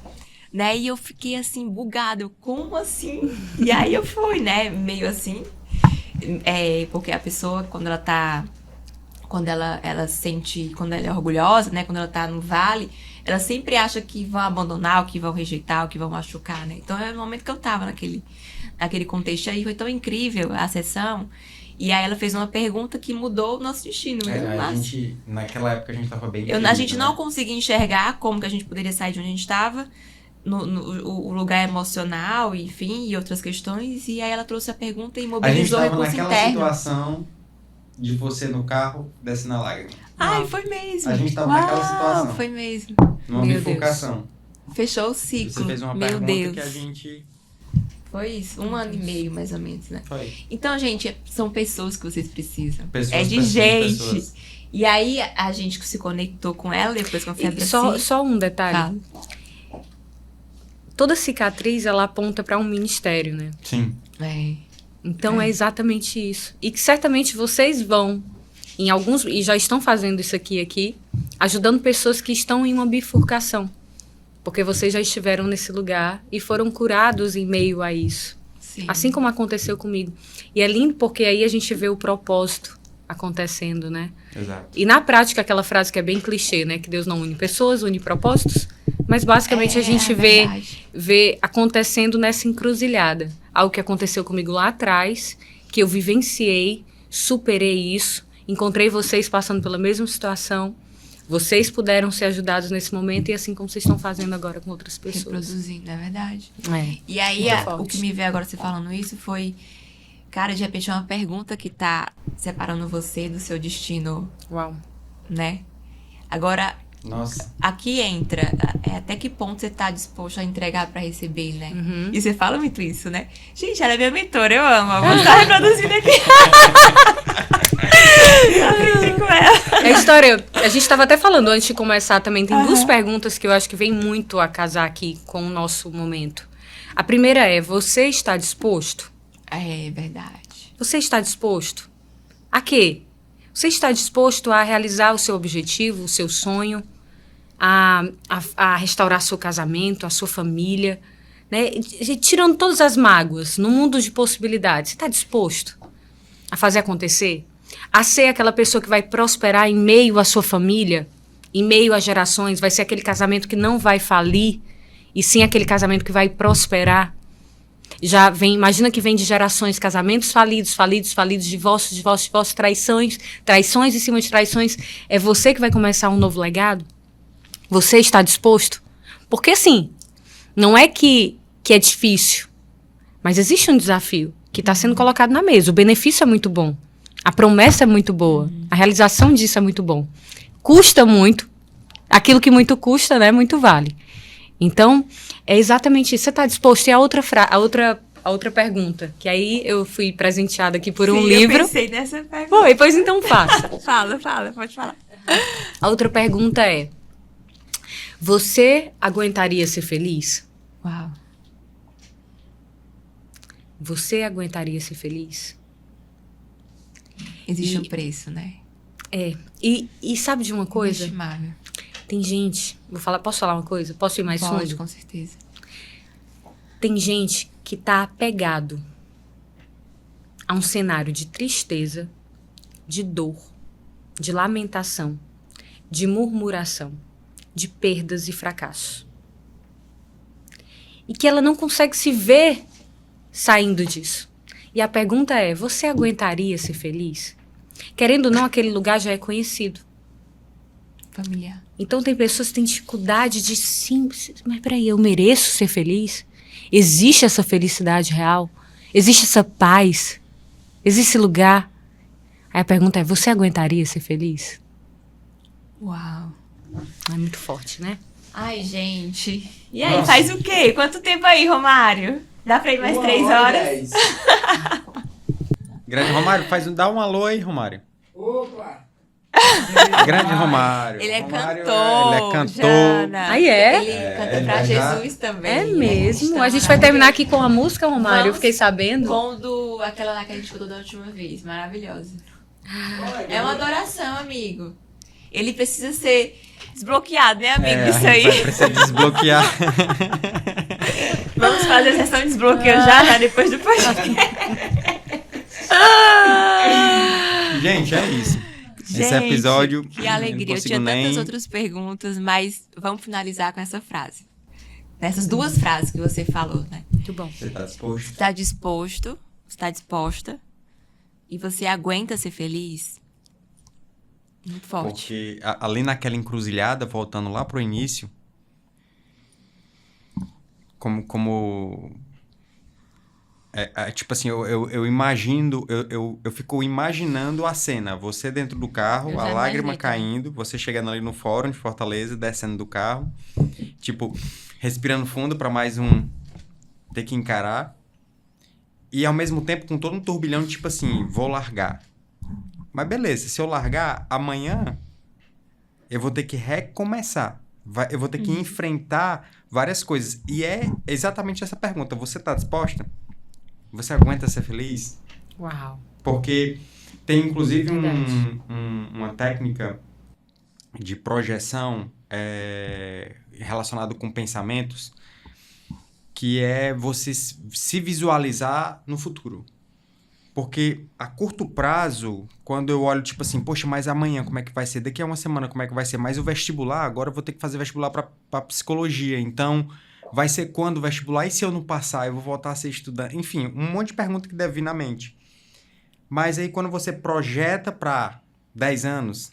né? E eu fiquei assim, bugada. Como assim? E aí eu fui, né? Meio assim. Porque a pessoa, quando ela tá... Quando ela sente... Quando ela é orgulhosa, né? Quando ela tá no vale, ela sempre acha que vão abandonar, ou que vão rejeitar, ou que vão machucar, né? Então, é o momento que eu tava naquele contexto aí. Foi tão incrível a sessão. E aí ela fez uma pergunta que mudou o nosso destino.
Naquela época a gente tava bem...
A gente não conseguia enxergar como que a gente poderia sair de onde a gente estava. o lugar emocional, enfim, e outras questões. E aí ela trouxe a pergunta e
A gente
mobilizou o
tava
recurso
naquela
interno.
situação de você no carro descendo a lágrima.
Ai, foi mesmo.
A gente tava
Uau,
naquela situação.
Foi mesmo.
Numa
Meu
bifurcação.
Fechou o
Você
ciclo.
fez uma
Meu
pergunta
Deus.
que a gente...
Foi isso, 1 ano e meio, mais ou menos, né?
Foi.
Então, gente, são pessoas que vocês precisam.
Pessoas
é de
precisam de
gente.
pessoas.
E aí, a gente se conectou com ela, depois com a febre
E só um detalhe.
Fala.
Toda cicatriz, ela aponta para um ministério, né?
Sim.
É.
Então é exatamente isso. E que certamente vocês vão, em alguns, e já estão fazendo isso aqui, ajudando pessoas que estão em uma bifurcação. Porque vocês já estiveram nesse lugar e foram curados em meio a isso.
Sim.
Assim como aconteceu comigo. E é lindo porque aí a gente vê o propósito acontecendo, né?
Exato.
E na prática, aquela frase que é bem clichê, né? Que Deus não une pessoas, une propósitos. Mas basicamente a gente vê acontecendo nessa encruzilhada. Algo que aconteceu comigo lá atrás, que eu vivenciei, superei isso, encontrei vocês passando pela mesma situação. Vocês puderam ser ajudados nesse momento e assim como vocês estão fazendo agora com outras pessoas.
Reproduzindo, é verdade.
É.
E aí,
Muito forte.
o que me veio agora você falando isso foi... Cara, de repente é uma pergunta que tá separando você do seu destino,
Uau.
né? Agora,
Nossa.
aqui entra até que ponto você tá disposto a entregar pra receber, né?
Uhum.
E você fala muito isso, né? Gente, ela é minha mentora, eu amo. Eu vou estar reproduzindo aqui. Eu aprendi com ela.
É a história. A gente estava até falando antes de começar também. Tem duas perguntas que eu acho que vem muito a casar aqui com o nosso momento. A primeira é: você está disposto?
É verdade.
Você está disposto a quê? Você está disposto a realizar o seu objetivo, o seu sonho, a restaurar seu casamento, a sua família, né? E tirando todas as mágoas no mundo de possibilidades. Você está disposto a fazer acontecer? A ser aquela pessoa que vai prosperar em meio à sua família, em meio às gerações? Vai ser aquele casamento que não vai falir, e sim aquele casamento que vai prosperar? Já vem, imagina que vem de gerações, casamentos falidos, divórcios, traições em cima de traições. É você que vai começar um novo legado? Você está disposto? Porque assim, não é que é difícil, mas existe um desafio que está sendo colocado na mesa. O benefício é muito bom, a promessa é muito boa, a realização disso é muito bom. Custa muito, aquilo que muito custa, né, muito vale. Então, é exatamente isso. Você está disposto? E a outra pergunta, que aí eu fui presenteada aqui por um livro.
Eu pensei nessa pergunta.
Foi, pois então faça.
Fala, pode falar.
A outra pergunta é: você aguentaria ser feliz?
Uau.
Você aguentaria ser feliz?
Existe um preço, né?
É. E sabe de uma coisa?
Inestimável.
Tem gente... Posso falar uma coisa? Posso ir mais
Pode,
fundo?
com certeza.
Tem gente que tá apegado a um cenário de tristeza, de dor, de lamentação, de murmuração, de perdas e fracassos. E que ela não consegue se ver saindo disso. E a pergunta é: você aguentaria ser feliz? Querendo ou não, aquele lugar já é conhecido.
Familiar.
Então tem pessoas que têm dificuldade de sim, mas peraí, eu mereço ser feliz? Existe essa felicidade real? Existe essa paz? Existe esse lugar? Aí a pergunta é: você aguentaria ser feliz?
Uau.
É muito forte, né?
Ai, gente. E aí,
Nossa.
faz o quê? Quanto tempo aí, Romário? Dá pra ir mais 3 horas?
Grande Romário, dá um alô aí, Romário.
Opa!
Grande Romário.
Ele é
Romário
cantor.
Ele é cantor.
Jana.
Aí é?
Ele canta
ele
pra
vai já-
Jesus também.
É
Ele
mesmo.
cristão,
A gente vai terminar aqui com a música, Romário. Eu
Vamos.
fiquei sabendo.
Com aquela lá que a gente escutou da última vez. Maravilhosa. É uma adoração, amigo. Ele precisa ser desbloqueado, né, amigo?
É,
Isso
a
aí.
gente vai precisar desbloquear.
Vamos fazer a sessão de desbloqueio já, né? Depois do podcast.
Gente, é isso. Esse
Gente,
episódio...
Que alegria. Eu
não
tinha
consigo nem...
tantas outras perguntas, mas vamos finalizar com essa frase. Nessas duas frases que você falou, né?
Muito bom.
Você tá disposto?
Está disposto, está disposta e você aguenta ser feliz? Muito forte.
Porque ali naquela encruzilhada, voltando lá pro início, tipo assim, eu imagino, eu fico imaginando a cena, você dentro do carro,
Eu
a
já
lágrima
imaginei
caindo, você chegando ali no fórum de Fortaleza, descendo do carro, tipo, respirando fundo pra mais um ter que encarar, e ao mesmo tempo com todo um turbilhão de tipo assim, vou largar. Mas beleza, se eu largar, amanhã eu vou ter que recomeçar. Eu vou ter que enfrentar várias coisas. E é exatamente essa pergunta. Você tá disposta? Você aguenta ser feliz?
Uau.
Porque tem, inclusive,
Verdade.
uma técnica de projeção relacionada com pensamentos, que é você se visualizar no futuro. Porque a curto prazo, quando eu olho, tipo assim, poxa, mas amanhã como é que vai ser? Daqui a uma semana como é que vai ser? Mas o vestibular, agora eu vou ter que fazer vestibular para psicologia. Então, vai ser quando o vestibular? E se eu não passar, eu vou voltar a ser estudante? Enfim, um monte de pergunta que deve vir na mente. Mas aí, quando você projeta para 10 anos,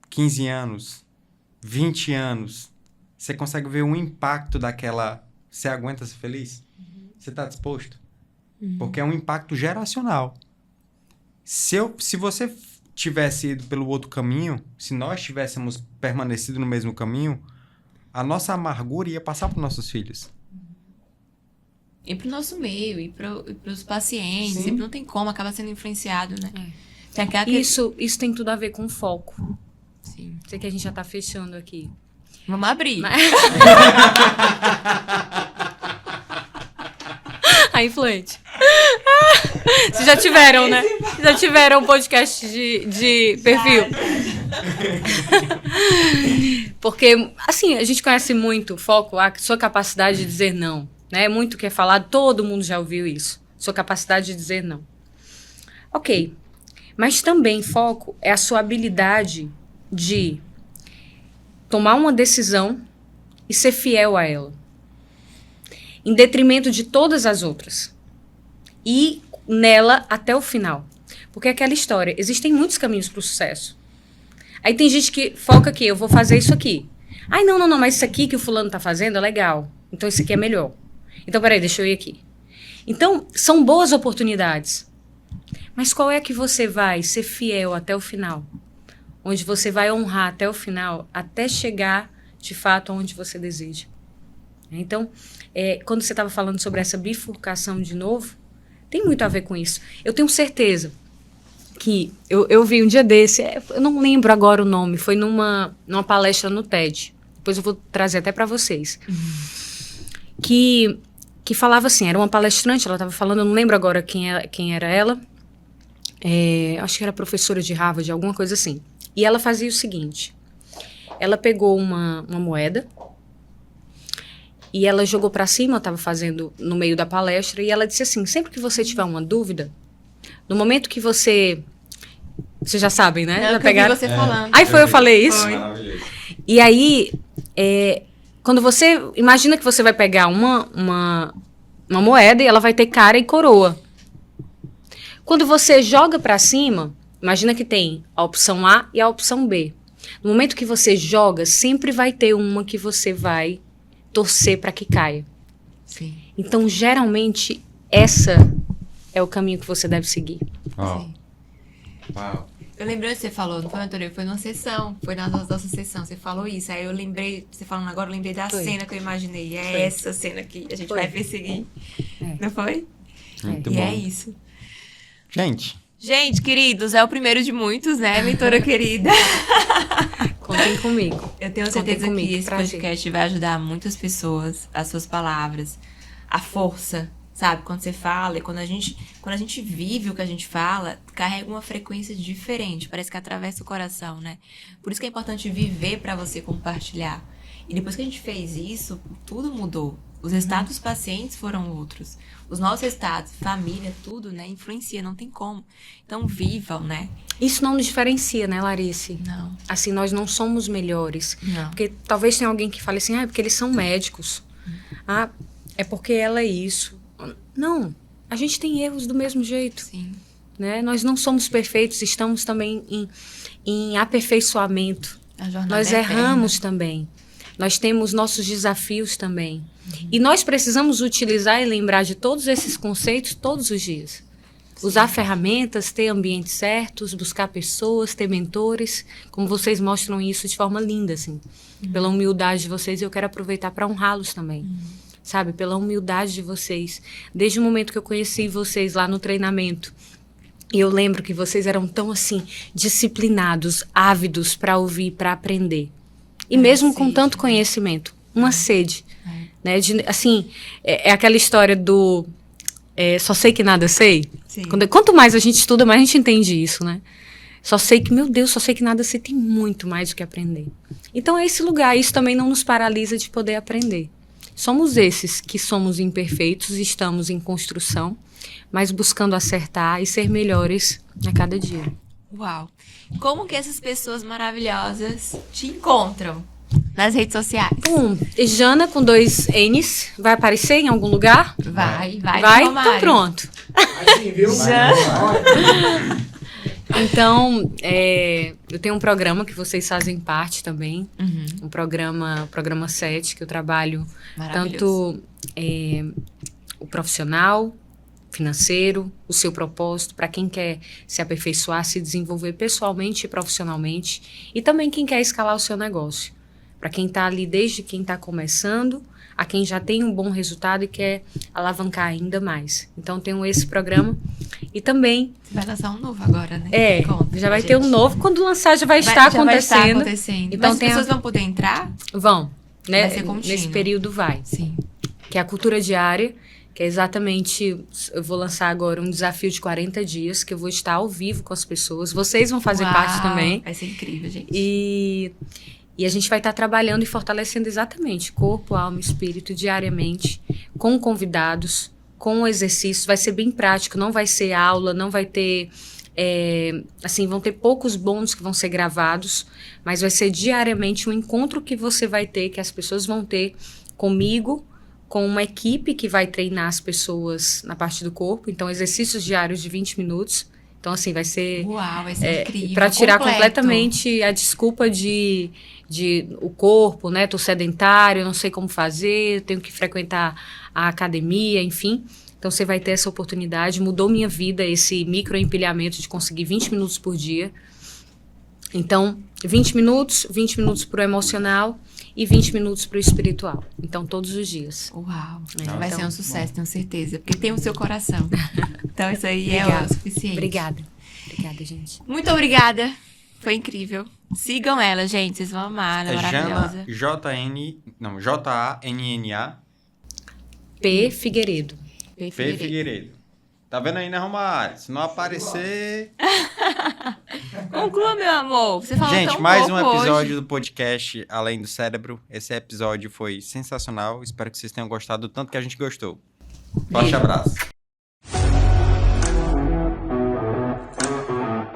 15 anos, 20 anos, você consegue ver o impacto daquela... Você aguenta ser feliz? Você está disposto? Porque é um impacto geracional. Se você tivesse ido pelo outro caminho, se nós tivéssemos permanecido no mesmo caminho, a nossa amargura ia passar para os nossos filhos.
E pro nosso meio, e pros pacientes,
Sim.
e não tem como, acaba sendo influenciado, né?
É.
Tem aquela que-
Isso tem tudo a ver com foco.
Sim.
Sei que a gente já tá fechando aqui.
Vamos abrir.
A influente. Vocês já tiveram, né? Já tiveram um podcast de perfil. Porque, assim, a gente conhece muito foco, a sua capacidade de dizer não. Né? Muito que é falado, todo mundo já ouviu isso. Sua capacidade de dizer não. Ok. Mas também foco é a sua habilidade de tomar uma decisão e ser fiel a ela. Em detrimento de todas as outras. E nela até o final. Porque é aquela história, existem muitos caminhos para o sucesso. Aí tem gente que foca aqui, eu vou fazer isso aqui. Ai, não, mas isso aqui que o fulano tá fazendo é legal. Então isso aqui é melhor. Então, peraí, deixa eu ir aqui. Então, são boas oportunidades. Mas qual é que você vai ser fiel até o final? Onde você vai honrar até o final, até chegar, de fato, aonde você deseja. Então, quando você estava falando sobre essa bifurcação de novo, tem muito a ver com isso. Eu tenho certeza que eu vi um dia desse, eu não lembro agora o nome, foi numa palestra no TED. Depois eu vou trazer até para vocês. Que falava assim, era uma palestrante, ela estava falando, eu não lembro agora quem era ela, acho que era professora de Harvard, alguma coisa assim. E ela fazia o seguinte, ela pegou uma moeda e ela jogou para cima, estava fazendo no meio da palestra, e ela disse assim, sempre que você tiver uma dúvida, no momento que vocês já sabem, né?
Eu vi você falando.
Aí eu falei isso.
Foi.
Maravilhoso.
E aí, quando você... Imagina que você vai pegar uma moeda e ela vai ter cara e coroa. Quando você joga para cima, imagina que tem a opção A e a opção B. No momento que você joga, sempre vai ter uma que você vai torcer para que caia.
Sim.
Então, geralmente, essa é o caminho que você deve seguir.
Ó.
Sim.
Uau.
Eu lembrei o que você falou, não foi, Antônio? Foi numa sessão, foi na nossa sessão, você falou isso. Aí eu lembrei, você falando agora, eu lembrei da
Foi.
cena que eu imaginei. É
Foi.
essa cena que a gente
Foi.
vai perseguir. Não foi?
Muito
E
bom.
é isso.
Gente,
Gente, queridos, é o primeiro de muitos, né, mentora querida?
Contem comigo.
Eu tenho
Contem
certeza
comigo,
que esse
prazer.
podcast vai ajudar muitas pessoas, as suas palavras, a força, sabe? Quando você fala, e quando a gente vive o que a gente fala, carrega uma frequência diferente, parece que atravessa o coração, né? Por isso que é importante viver pra você compartilhar. E depois que a gente fez isso, tudo mudou. Os resultados dos pacientes foram outros. Os nossos resultados, família, tudo, né? Influencia, não tem como. Então, vivam, né?
Isso não nos diferencia, né, Larice?
Não,
Assim, nós não somos melhores.
não.
Porque talvez tenha alguém que fale assim, é porque eles são médicos. Ah, é porque ela é isso. Não, a gente tem erros do mesmo jeito,
Sim.
né? Nós não somos perfeitos, estamos também em aperfeiçoamento.
A jornada
Nós
é
erramos também. nós temos nossos desafios também. E nós precisamos utilizar e lembrar de todos esses conceitos todos os dias. Usar ferramentas, ter ambientes certos, buscar pessoas, ter mentores, como vocês mostram isso de forma linda, assim. Pela humildade de vocês, eu quero aproveitar para honrá-los também. Sabe? Pela humildade de vocês. Desde o momento que eu conheci vocês lá no treinamento, e eu lembro que vocês eram tão, assim, disciplinados, ávidos para ouvir, para aprender. E mesmo com tanto conhecimento, uma sede. Né? Assim, é aquela história do... só sei que nada sei. Quanto mais a gente estuda, mais a gente entende isso, né? Só sei que, meu Deus, só sei que nada sei, tem muito mais o que aprender. Então é esse lugar, isso também não nos paralisa de poder aprender. Somos esses que somos imperfeitos, estamos em construção, mas buscando acertar e ser melhores a cada dia.
Uau! Como que essas pessoas maravilhosas te encontram nas redes sociais?
Jana com 2 N's, vai aparecer em algum lugar?
Vai.
Então pronto.
Assim, viu?
Então, eu tenho um programa que vocês fazem parte também, um programa 7, que eu trabalho tanto o profissional, financeiro, o seu propósito, para quem quer se aperfeiçoar, se desenvolver pessoalmente e profissionalmente, e também quem quer escalar o seu negócio. Para quem está ali desde quem está começando, a quem já tem um bom resultado e quer alavancar ainda mais. Então, tenho esse programa. E também...
Você vai lançar um novo agora, né? Conta,
já vai
gente.
ter um novo. Quando lançar, já vai estar acontecendo.
Então, as pessoas vão poder entrar?
Vão. Né?
Vai ser contínuo.
Nesse período vai.
Sim.
Que é a cultura diária, que é exatamente... Eu vou lançar agora um desafio de 40 dias, que eu vou estar ao vivo com as pessoas. Vocês vão fazer parte também.
Vai ser incrível, gente.
E a gente vai estar trabalhando e fortalecendo exatamente corpo, alma e espírito diariamente, com convidados, com exercícios. Vai ser bem prático, não vai ser aula, não vai ter... assim, vão ter poucos bônus que vão ser gravados, mas vai ser diariamente um encontro que você vai ter, que as pessoas vão ter comigo, com uma equipe que vai treinar as pessoas na parte do corpo. Então, exercícios diários de 20 minutos. Então, assim, vai ser...
Uau, vai ser incrível.
Para tirar
completo.
completamente a desculpa de o corpo, né? Tô sedentário, não sei como fazer, tenho que frequentar a academia, enfim. Então, você vai ter essa oportunidade. Mudou minha vida esse microempilhamento de conseguir 20 minutos por dia. Então, 20 minutos pro emocional e 20 minutos pro espiritual. Então, todos os dias.
Uau,
Então,
vai ser um sucesso, tenho certeza. Porque tem o seu coração. Então, isso aí
Obrigada.
é o suficiente.
Obrigada, gente.
Muito obrigada. Foi incrível. Sigam ela, gente. Vocês vão amar. Ela é maravilhosa.
J-A-N-N-A
P. Figueiredo.
P. Figueiredo. Tá vendo aí, né, Romário? Se não aparecer...
Conclua, meu amor. Você falou
Gente,
tão
mais um
pouco
episódio
hoje.
do podcast Além do Cérebro. Esse episódio foi sensacional. Espero que vocês tenham gostado do tanto que a gente gostou. Forte abraço.